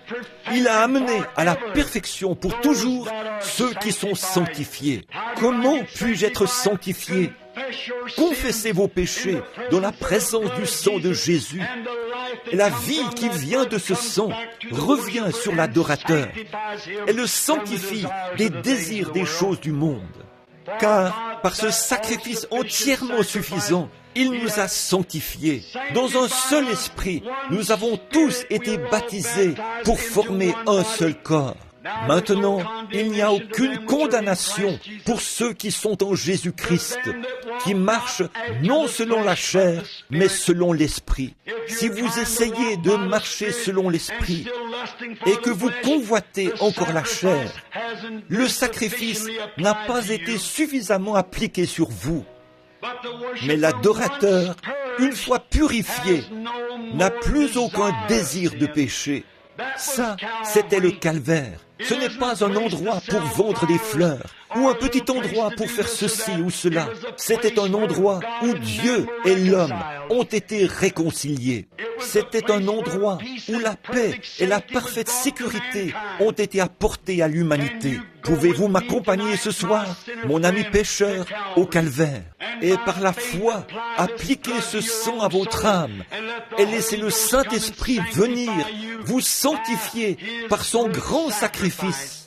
il a amené à la perfection pour toujours ceux qui sont sanctifiés. Comment puis-je être sanctifié? Confessez vos péchés dans la présence du sang de Jésus. Et la vie qui vient de ce sang revient sur l'adorateur et le sanctifie des désirs des choses du monde. Car par ce sacrifice entièrement suffisant, il nous a sanctifiés. Dans un seul esprit, nous avons tous été baptisés pour former un seul corps. Maintenant, il n'y a aucune condamnation pour ceux qui sont en Jésus-Christ, qui marchent non selon la chair, mais selon l'esprit. Si vous essayez de marcher selon l'esprit et que vous convoitez encore la chair, le sacrifice n'a pas été suffisamment appliqué sur vous. Mais l'adorateur, une fois purifié, n'a plus aucun désir de péché. Ça, c'était le calvaire. Ce n'est pas un endroit pour vendre des fleurs ou un petit endroit pour faire ceci ou cela. C'était un endroit où Dieu et l'homme ont été réconciliés. C'était un endroit où la paix et la parfaite sécurité ont été apportées à l'humanité. Pouvez-vous m'accompagner ce soir, mon ami pécheur, au calvaire, et par la foi, appliquer ce sang à votre âme et laisser le Saint-Esprit venir vous sanctifier par son grand sacrifice.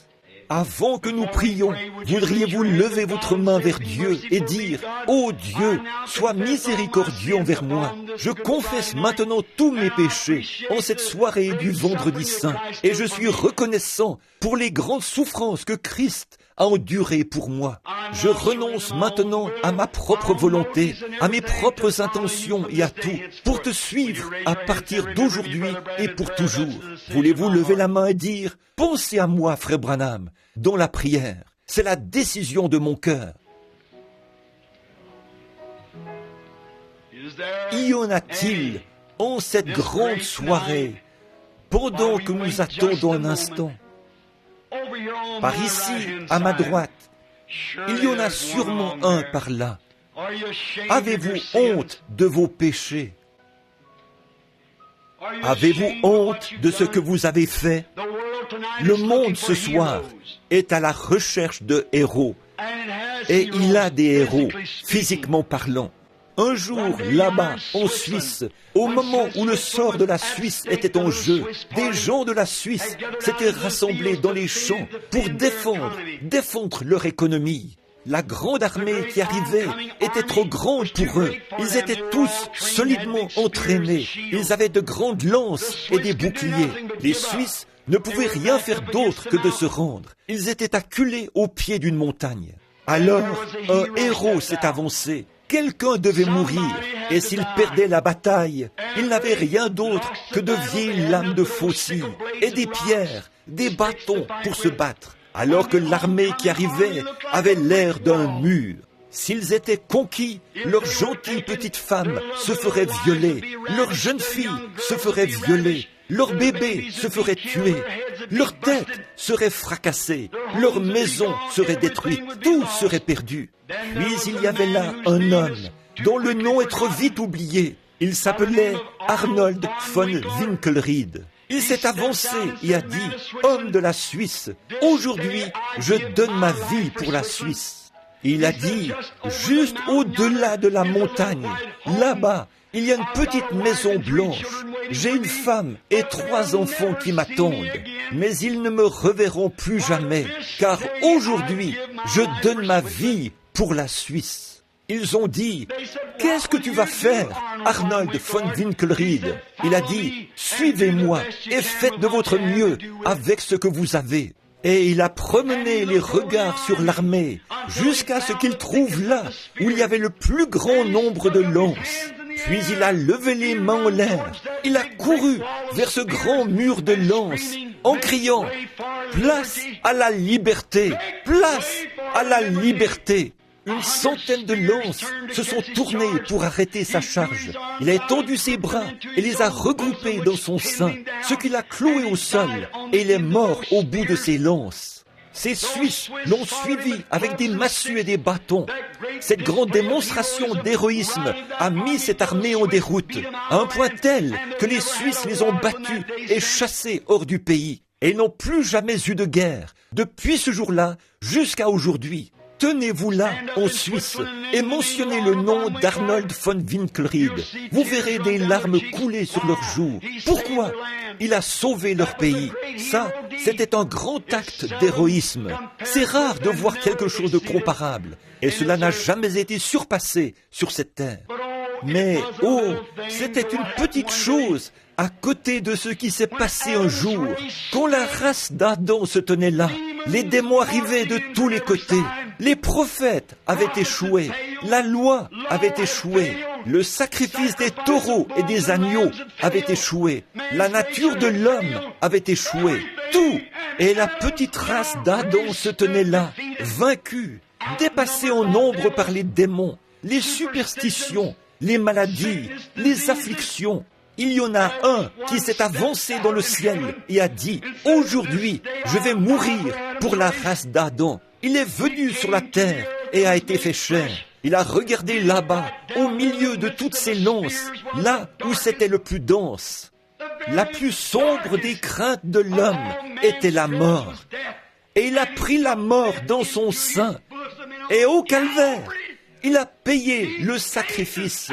Avant que nous prions, voudriez-vous lever votre main vers Dieu et dire, « Ô Dieu, sois miséricordieux envers moi. Je confesse maintenant tous mes péchés en cette soirée du Vendredi Saint et je suis reconnaissant pour les grandes souffrances que Christ a endurées pour moi. Je renonce maintenant à ma propre volonté, à mes propres intentions et à tout, pour te suivre à partir d'aujourd'hui et pour toujours. » Voulez-vous lever la main et dire, « Pensez à moi, frère Branham, dans la prière. C'est la décision de mon cœur. » Y en a-t-il en cette grande soirée, pendant que nous attendons un instant? Par ici, à ma droite, il y en a sûrement un par là. Avez-vous honte de vos péchés? Avez-vous honte de ce que vous avez fait? Le monde ce soir est à la recherche de héros. Et il a des héros, physiquement parlant. Un jour, là-bas, en Suisse, au moment où le sort de la Suisse était en jeu, des gens de la Suisse s'étaient rassemblés dans les champs pour défendre leur économie. La grande armée qui arrivait était trop grande pour eux. Ils étaient tous solidement entraînés. Ils avaient de grandes lances et des boucliers. Les Suisses ne pouvaient rien faire d'autre que de se rendre. Ils étaient acculés au pied d'une montagne. Alors, un héros s'est avancé. Quelqu'un devait mourir, et s'il perdait la bataille, il n'avait rien d'autre que de vieilles lames de faucille et des pierres, des bâtons pour se battre, alors que l'armée qui arrivait avait l'air d'un mur. S'ils étaient conquis, leurs gentilles petites femmes se feraient violer, leurs jeunes filles se feraient violer, leurs bébés se feraient tuer, leurs têtes seraient fracassées, leurs maisons seraient détruites, tout serait perdu. Puis il y avait là un homme dont le nom est trop vite oublié. Il s'appelait Arnold von Winkelried. Il s'est avancé et a dit, « Homme de la Suisse, aujourd'hui, je donne ma vie pour la Suisse. » Il a dit, juste au-delà de la montagne, là-bas, il y a une petite maison blanche. J'ai une femme et 3 enfants qui m'attendent, mais ils ne me reverront plus jamais, car aujourd'hui, je donne ma vie pour la Suisse. Ils ont dit, « Qu'est-ce que tu vas faire, Arnold von Winkelried ?» Il a dit, « Suivez-moi et faites de votre mieux avec ce que vous avez. » Et il a promené les regards sur l'armée jusqu'à ce qu'il trouve là où il y avait le plus grand nombre de lances. Puis il a levé les mains en l'air. Il a couru vers ce grand mur de lances en criant « Place à la liberté! Place à la liberté !» Une centaine de lances se sont tournées pour arrêter sa charge. Il a étendu ses bras et les a regroupés dans son sein, ce qu'il a cloué au sol, et il est mort au bout de ses lances. Ces Suisses l'ont suivi avec des massues et des bâtons. Cette grande démonstration d'héroïsme a mis cette armée en déroute, à un point tel que les Suisses les ont battus et chassés hors du pays. Et ils n'ont plus jamais eu de guerre, depuis ce jour-là jusqu'à aujourd'hui. Tenez-vous là, en Suisse, et mentionnez le nom d'Arnold von Winkelried. Vous verrez des larmes couler sur leurs joues. Pourquoi ? Il a sauvé leur pays. Ça, c'était un grand acte d'héroïsme. C'est rare de voir quelque chose de comparable, et cela n'a jamais été surpassé sur cette terre. Mais, oh, c'était une petite chose à côté de ce qui s'est passé un jour, quand la race d'Adam se tenait là. Les démons arrivaient de tous les côtés. Les prophètes avaient échoué. La loi avait échoué. Le sacrifice des taureaux et des agneaux avait échoué. La nature de l'homme avait échoué. Tout. Et la petite race d'Adam se tenait là, vaincue, dépassée en nombre par les démons, les superstitions, les maladies, les afflictions. Il y en a un qui s'est avancé dans le ciel et a dit, « Aujourd'hui, je vais mourir pour la race d'Adam. » Il est venu sur la terre et a été fait chair. Il a regardé là-bas, au milieu de toutes ces lances, là où c'était le plus dense. La plus sombre des craintes de l'homme était la mort. Et il a pris la mort dans son sein. Et au calvaire, il a payé le sacrifice.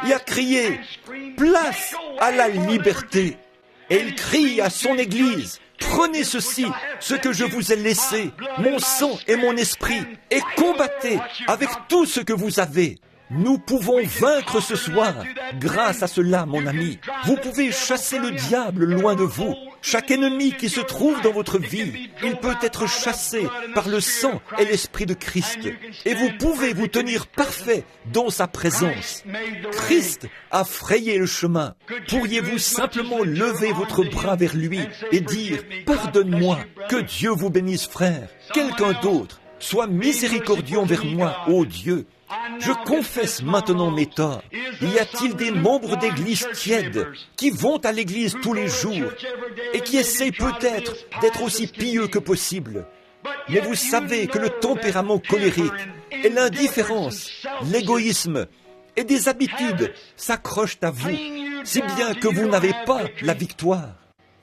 Il a crié « Place à la liberté !» Et il crie à son Église « Prenez ceci, ce que je vous ai laissé, mon sang et mon esprit, et combattez avec tout ce que vous avez. » Nous pouvons vaincre ce soir grâce à cela, mon ami. Vous pouvez chasser le diable loin de vous. Chaque ennemi qui se trouve dans votre vie, il peut être chassé par le sang et l'Esprit de Christ. Et vous pouvez vous tenir parfait dans sa présence. Christ a frayé le chemin. Pourriez-vous simplement lever votre bras vers lui et dire « Pardonne-moi, que Dieu vous bénisse, frère. Quelqu'un d'autre, sois miséricordieux envers moi, ô Dieu. » Je confesse maintenant mes torts. Y a-t-il des membres d'église tièdes qui vont à l'église tous les jours et qui essayent peut-être d'être aussi pieux que possible? Mais vous savez que le tempérament colérique et l'indifférence, l'égoïsme et des habitudes s'accrochent à vous, si bien que vous n'avez pas la victoire.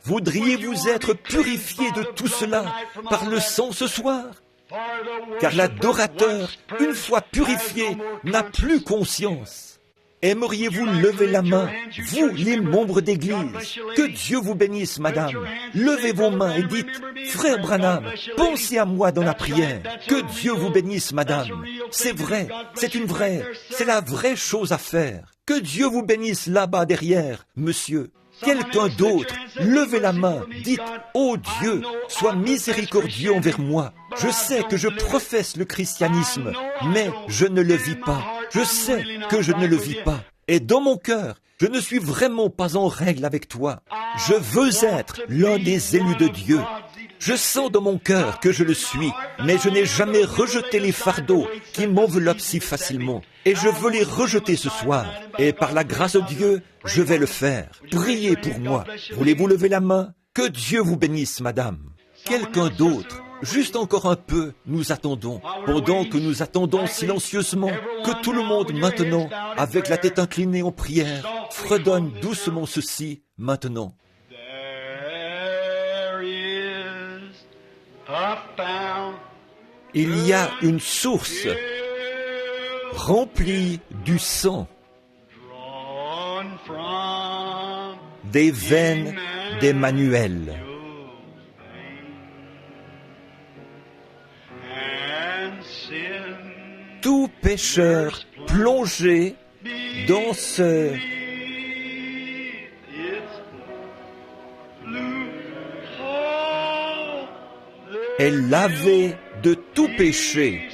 Voudriez-vous être purifié de tout cela par le sang ce soir? Car l'adorateur, une fois purifié, n'a plus conscience. Aimeriez-vous lever la main, vous, les membres d'église? Que Dieu vous bénisse, madame. Levez vos mains et dites, frère Branham, pensez à moi dans la prière. Que Dieu vous bénisse, madame. C'est vrai, c'est la vraie chose à faire. Que Dieu vous bénisse là-bas derrière, monsieur. Quelqu'un d'autre, levez la main, dites, ô Dieu, sois miséricordieux envers moi. Je sais que je professe le christianisme, mais je ne le vis pas. Je sais que je ne le vis pas. Et dans mon cœur, je ne suis vraiment pas en règle avec toi. Je veux être l'un des élus de Dieu. Je sens dans mon cœur que je le suis, mais je n'ai jamais rejeté les fardeaux qui m'enveloppent si facilement. Et je veux les rejeter ce soir. Et par la grâce de Dieu, je vais le faire. Priez pour moi. Voulez-vous lever la main? Que Dieu vous bénisse, madame. Quelqu'un d'autre? Juste encore un peu, nous attendons. Pendant que nous attendons silencieusement, que tout le monde maintenant, avec la tête inclinée en prière, fredonne doucement ceci maintenant. Il y a une source remplie du sang des veines d'Emmanuel. Tout pécheur plongé dans ce est lavé de tout péché.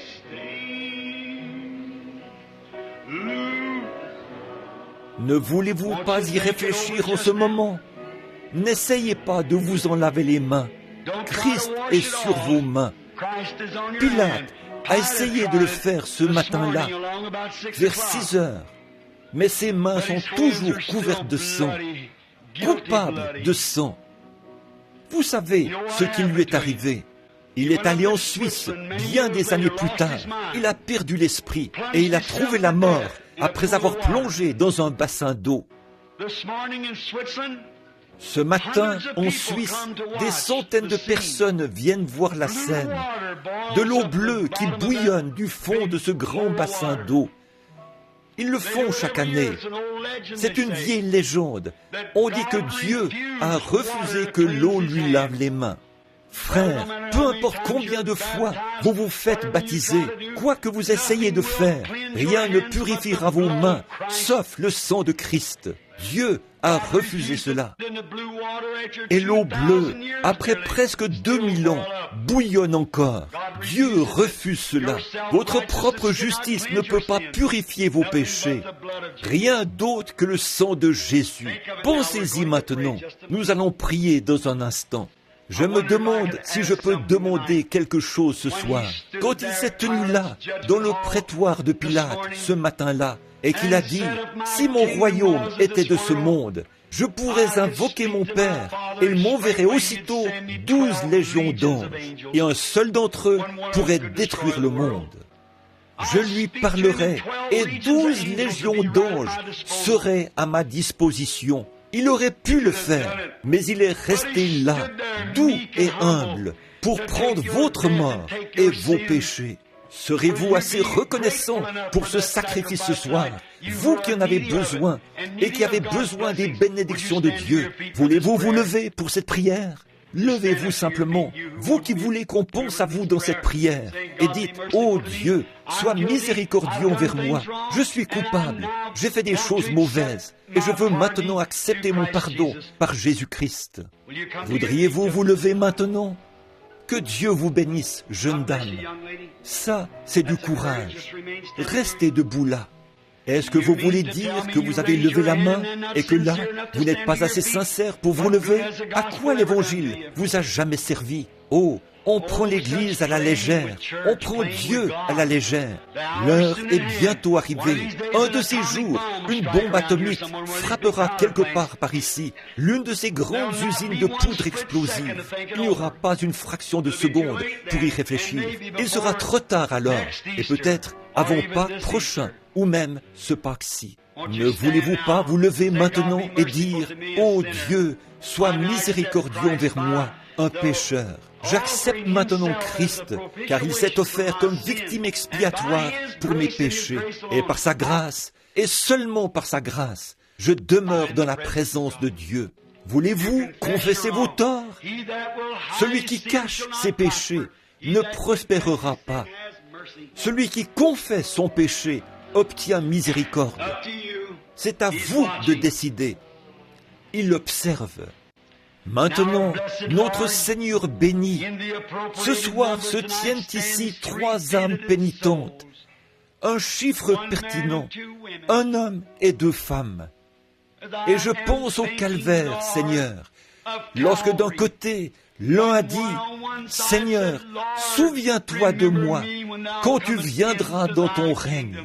Ne voulez-vous pas y réfléchir en ce moment? N'essayez pas de vous en laver les mains. Christ est sur vos mains. Pilate a essayé de le faire ce matin-là, vers 6 heures. Mais ses mains sont toujours couvertes de sang, coupables de sang. Vous savez ce qui lui est arrivé. Il est allé en Suisse, bien des années plus tard. Il a perdu l'esprit et il a trouvé la mort après avoir plongé dans un bassin d'eau. Ce matin, en Suisse, des centaines de personnes viennent voir la scène. De l'eau bleue qui bouillonne du fond de ce grand bassin d'eau. Ils le font chaque année. C'est une vieille légende. On dit que Dieu a refusé que l'eau lui lave les mains. Frère, peu importe combien de fois vous vous faites baptiser, quoi que vous essayez de faire, rien ne purifiera vos mains, sauf le sang de Christ. Dieu a refusé cela. Et l'eau bleue, après presque 2000 ans, bouillonne encore. Dieu refuse cela. Votre propre justice ne peut pas purifier vos péchés. Rien d'autre que le sang de Jésus. Pensez-y maintenant. Nous allons prier dans un instant. Je me demande si je peux demander quelque chose ce soir. Quand il s'est tenu là, dans le prétoire de Pilate, ce matin-là, et qu'il a dit, si mon royaume était de ce monde, je pourrais invoquer mon Père, et il m'enverrait aussitôt 12 légions d'anges, et un seul d'entre eux pourrait détruire le monde. Je lui parlerai, et 12 légions d'anges seraient à ma disposition. Il aurait pu le faire, mais il est resté là, doux et humble, pour prendre votre mort et vos péchés. Serez-vous assez reconnaissant pour ce sacrifice ce soir, vous qui en avez besoin et qui avez besoin des bénédictions de Dieu? Voulez-vous vous lever pour cette prière? Levez-vous simplement, vous qui voulez qu'on pense à vous dans cette prière, et dites, « Ô Dieu, sois miséricordieux envers moi, je suis coupable, j'ai fait des choses mauvaises, et je veux maintenant accepter mon pardon par Jésus-Christ. » Voudriez-vous vous lever maintenant? Que Dieu vous bénisse, jeune dame. Ça, c'est du courage. Restez debout là. Est-ce que vous voulez dire que vous avez levé la main et que là, vous n'êtes pas assez sincère pour vous lever? À quoi l'Évangile vous a jamais servi? Oh, on prend l'Église à la légère, on prend Dieu à la légère. L'heure est bientôt arrivée. Un de ces jours, une bombe atomique frappera quelque part par ici, l'une de ces grandes usines de poudre explosive. Il n'y aura pas une fraction de seconde pour y réfléchir. Il sera trop tard alors, et peut-être avant Pâques prochain, ou même ce Pâques-ci. Ne voulez-vous pas vous lever maintenant et dire « Ô Dieu, sois miséricordieux envers moi. un pécheur. J'accepte maintenant Christ, car il s'est offert comme victime expiatoire pour mes péchés. Et par sa grâce, et seulement par sa grâce, je demeure dans la présence de Dieu. Voulez-vous confesser vos torts? Celui qui cache ses péchés ne prospérera pas. Celui qui confesse son péché obtient miséricorde. C'est à vous de décider. Il observe. Maintenant, notre Seigneur béni, ce soir se tiennent ici 3 âmes pénitentes, un chiffre pertinent, un homme et 2 femmes. Et je pense au calvaire, Seigneur, lorsque d'un côté, l'un a dit, « Seigneur, souviens-toi de moi quand tu viendras dans ton règne. »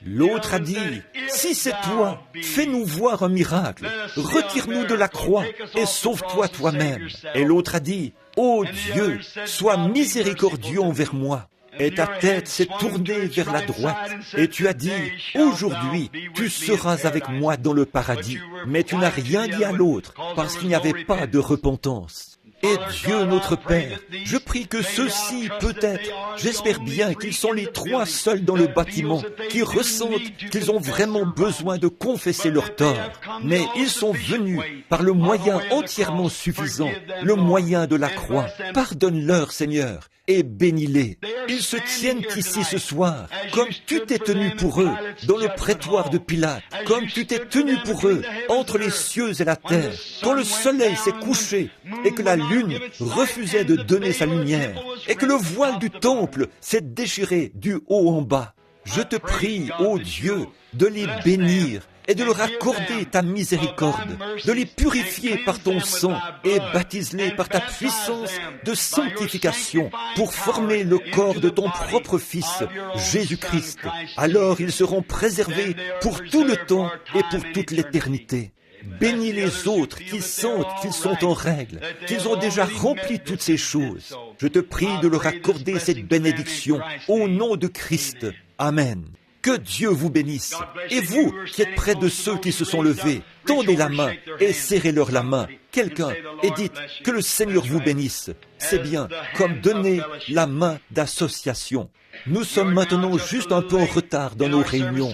L'autre a dit, « Si c'est toi, fais-nous voir un miracle, retire-nous de la croix et sauve-toi toi-même. » Et l'autre a dit, « Ô Dieu, sois miséricordieux envers moi. » Et ta tête s'est tournée vers la droite, et tu as dit, « Aujourd'hui, tu seras avec moi dans le paradis. » Mais tu n'as rien dit à l'autre, parce qu'il n'y avait pas de repentance. Et Dieu notre Père, je prie que ceux-ci, peut-être, j'espère bien qu'ils sont les 3 seuls dans le bâtiment, qui ressentent qu'ils ont vraiment besoin de confesser leurs torts. Mais ils sont venus par le moyen entièrement suffisant, le moyen de la croix. Pardonne-leur, Seigneur, et bénis-les. Ils se tiennent ici ce soir, comme tu t'es tenu pour eux, dans le prétoire de Pilate, comme tu t'es tenu pour eux, entre les cieux et la terre, quand le soleil s'est couché, et que la lune refusait de donner sa lumière, et que le voile du temple s'est déchiré du haut en bas. Je te prie, ô Dieu, de les bénir et de leur accorder ta miséricorde, de les purifier par ton sang et baptise-les par ta puissance de sanctification pour former le corps de ton propre Fils, Jésus-Christ. Alors ils seront préservés pour tout le temps et pour toute l'éternité. Bénis les autres qui sentent qu'ils sont en règle, qu'ils ont déjà rempli toutes ces choses. Je te prie de leur accorder cette bénédiction au nom de Christ. Amen. Que Dieu vous bénisse. Et vous qui êtes près de ceux qui se sont levés, tendez la main et serrez-leur la main. Quelqu'un, et dites que le Seigneur vous bénisse. C'est bien, comme donner la main d'association. Nous sommes maintenant juste un peu en retard dans nos réunions.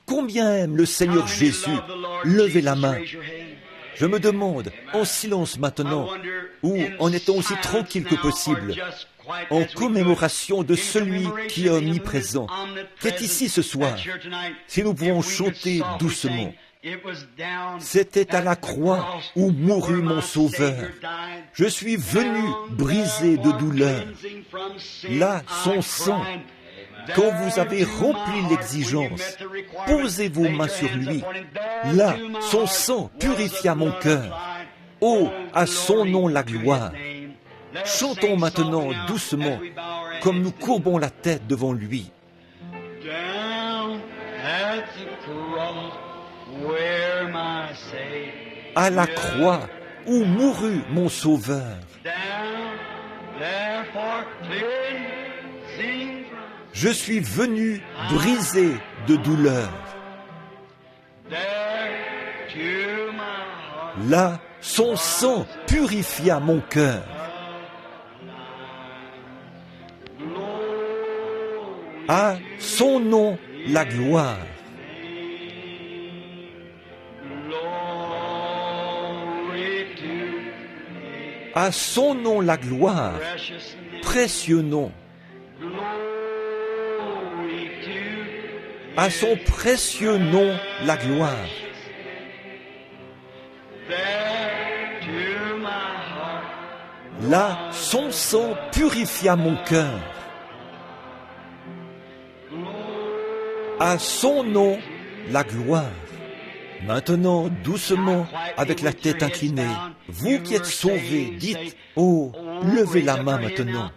Combien aime le Seigneur Jésus? Levez la main. Je me demande, en silence maintenant, ou en étant aussi tranquille que possible, en commémoration de celui qui est omniprésent, qui est ici ce soir, si nous pouvons chanter doucement. C'était à la croix où mourut mon Sauveur. Je suis venu brisé de douleur. Là, son sang. Quand vous avez rempli l'exigence, posez vos mains sur lui. Là, son sang purifia mon cœur. Oh, à son nom la gloire. Chantons maintenant doucement, comme nous courbons la tête devant lui. À la croix où mourut mon Sauveur. Je suis venu brisé de douleur. Là, son sang purifia mon cœur. À son nom la gloire. À son nom la gloire. Précieux nom. À son précieux nom la gloire. Là, son sang purifia mon cœur. À son nom la gloire. Maintenant, doucement, avec la tête inclinée, vous qui êtes sauvés, dites, oh, levez la main maintenant.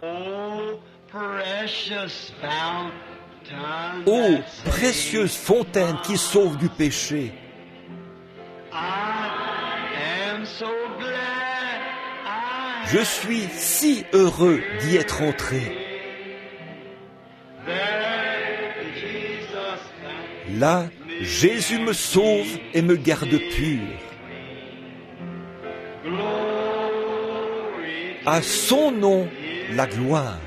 Ô précieuse fontaine qui sauve du péché, je suis si heureux d'y être entré. Là, Jésus me sauve et me garde pur. À son nom, la gloire.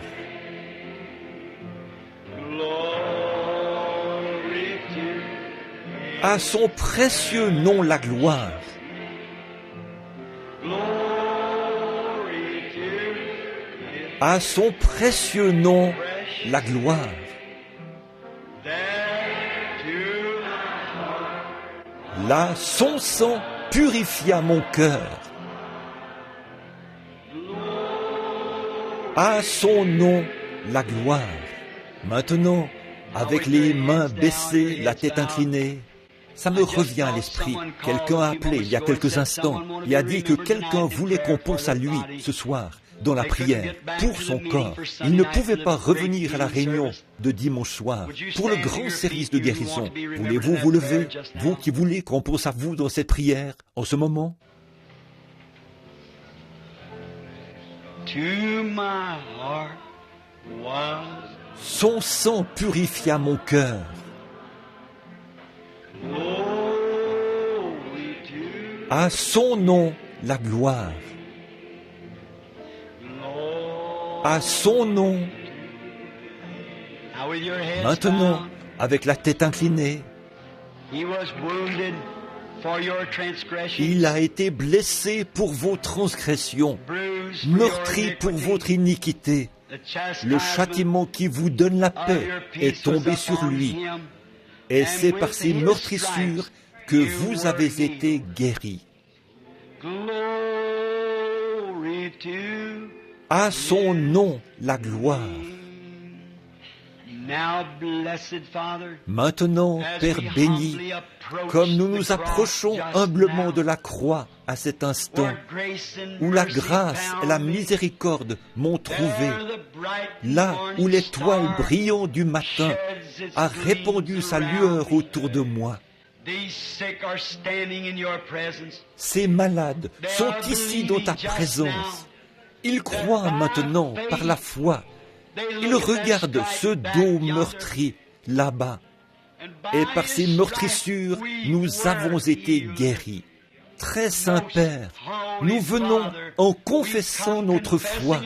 À son précieux nom, la gloire. À son précieux nom, la gloire. Là, son sang purifia mon cœur. À son nom, la gloire. Maintenant, avec les mains baissées, la tête inclinée, ça me revient à l'esprit. Quelqu'un a appelé il y a quelques instants et a dit que quelqu'un voulait qu'on pense à lui ce soir, dans la prière, pour son corps. Il ne pouvait pas revenir à la réunion de dimanche soir, pour le grand service de guérison. Voulez-vous vous lever, vous qui voulez qu'on pense à vous dans cette prière, en ce moment? Son sang purifia mon cœur. À son nom, la gloire. À son nom. Maintenant, avec la tête inclinée, il a été blessé pour vos transgressions, meurtri pour votre iniquité. Le châtiment qui vous donne la paix est tombé sur lui. Et c'est par ses meurtrissures que vous avez été guéris. À son nom, la gloire. Maintenant, Père béni, comme nous nous approchons humblement de la croix à cet instant, où la grâce et la miséricorde m'ont trouvé, là où l'étoile brillante du matin a répandu sa lueur autour de moi, ces malades sont ici dans ta présence. Ils croient maintenant par la foi. Ils regardent ce dos meurtri là-bas. Et par ces meurtrissures, nous avons été guéris. Très Saint Père, nous venons en confessant notre foi,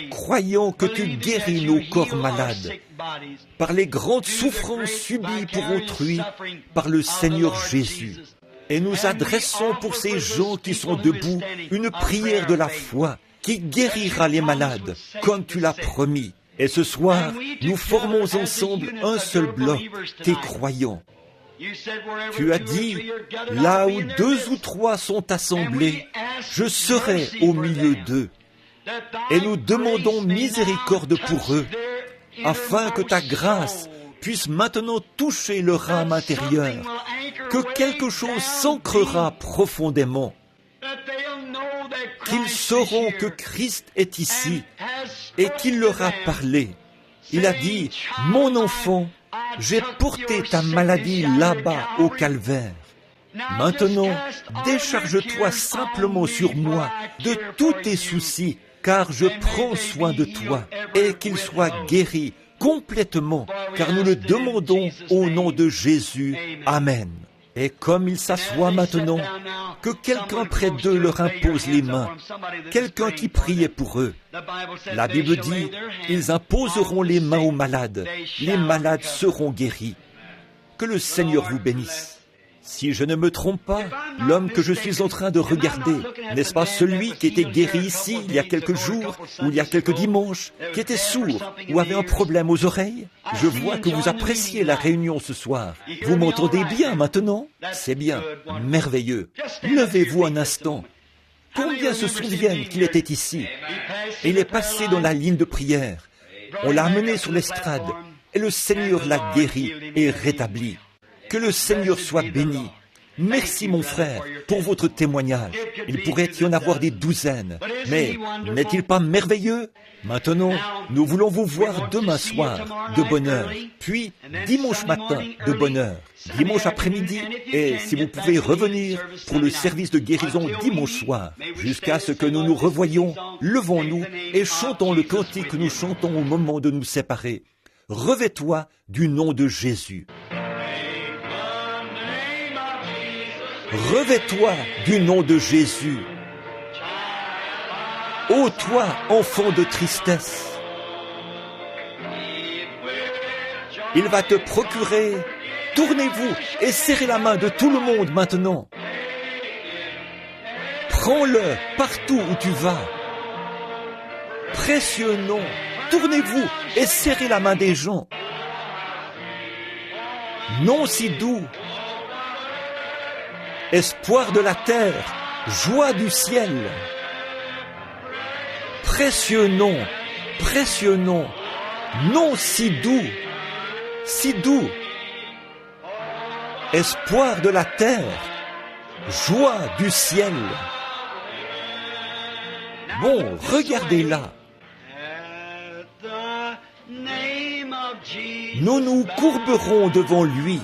croyant que tu guéris nos corps malades par les grandes souffrances subies pour autrui par le Seigneur Jésus. Et nous adressons pour ces gens qui sont debout une prière de la foi qui guérira les malades, comme tu l'as promis. Et ce soir, nous formons ensemble un seul bloc, tes croyants. Tu as dit, là où 2 ou 3 sont assemblés, je serai au milieu d'eux. Et nous demandons miséricorde pour eux, afin que ta grâce puisse maintenant toucher leur âme intérieure, que quelque chose s'ancrera profondément, qu'ils sauront que Christ est ici et qu'il leur a parlé. Il a dit, mon enfant, j'ai porté ta maladie là-bas au calvaire. Maintenant, décharge-toi simplement sur moi de tous tes soucis, car je prends soin de toi, et qu'il soit guéri complètement, car nous le demandons au nom de Jésus. Amen. Et comme ils s'assoient maintenant, que quelqu'un près d'eux leur impose les mains, quelqu'un qui priait pour eux. La Bible dit, ils imposeront les mains aux malades, les malades seront guéris. Que le Seigneur vous bénisse. Si je ne me trompe pas, l'homme que je suis en train de regarder, n'est-ce pas celui qui était guéri ici il y a quelques jours, ou il y a quelques dimanches, qui était sourd, ou avait un problème aux oreilles? Je vois que vous appréciez la réunion ce soir. Vous m'entendez bien maintenant? C'est bien, merveilleux. Levez-vous un instant. Combien se souviennent qu'il était ici? Et il est passé dans la ligne de prière. On l'a amené sur l'estrade, et le Seigneur l'a guéri et rétabli. Que le Seigneur soit béni. Merci mon frère pour votre témoignage. Il pourrait y en avoir des douzaines. Mais n'est-il pas merveilleux? Maintenant, nous voulons vous voir demain soir de bonne heure, puis dimanche matin de bonne heure, dimanche après-midi, et si vous pouvez revenir pour le service de guérison dimanche soir, jusqu'à ce que nous nous revoyions, levons-nous et chantons le cantique que nous chantons au moment de nous séparer. Revêt-toi du nom de Jésus. Revêt-toi du nom de Jésus. Ô toi, enfant de tristesse, il va te procurer. Tournez-vous et serrez la main de tout le monde maintenant. Prends-le partout où tu vas. Précieux nom, tournez-vous et serrez la main des gens. Nom si doux, espoir de la terre, joie du ciel. Précieux nom, nom si doux, espoir de la terre, joie du ciel. Bon, regardez-la. Nous nous courberons devant lui.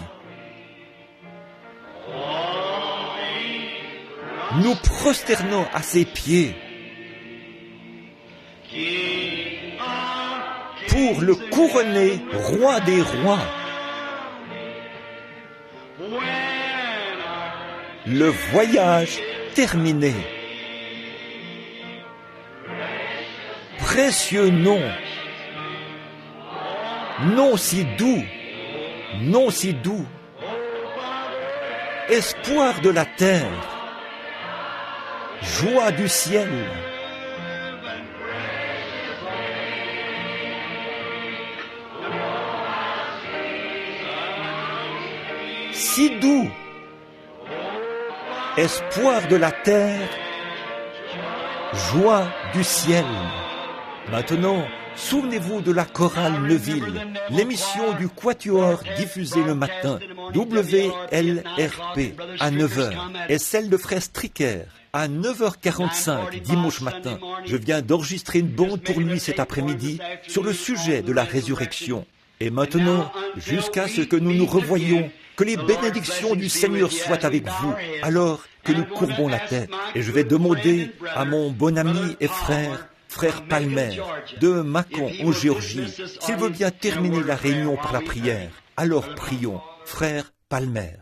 Nous prosternons à ses pieds pour le couronner roi des rois. Le voyage terminé. Précieux nom, nom si doux, espoir de la terre, joie du ciel. Si doux, espoir de la terre, joie du ciel. Maintenant, souvenez-vous de la chorale Neuville, l'émission du Quatuor diffusée le matin, WLRP, à 9h, et celle de Frère Stricker, à 9h45, dimanche matin. Je viens d'enregistrer une bande pour lui cet après-midi sur le sujet de la résurrection. Et maintenant, jusqu'à ce que nous nous revoyions, que les bénédictions du Seigneur soient avec vous, alors que nous courbons la tête. Et je vais demander à mon bon ami et frère Palmer, de Macon, en Géorgie, s'il veut bien terminer la réunion par la prière. Alors prions, frère Palmer.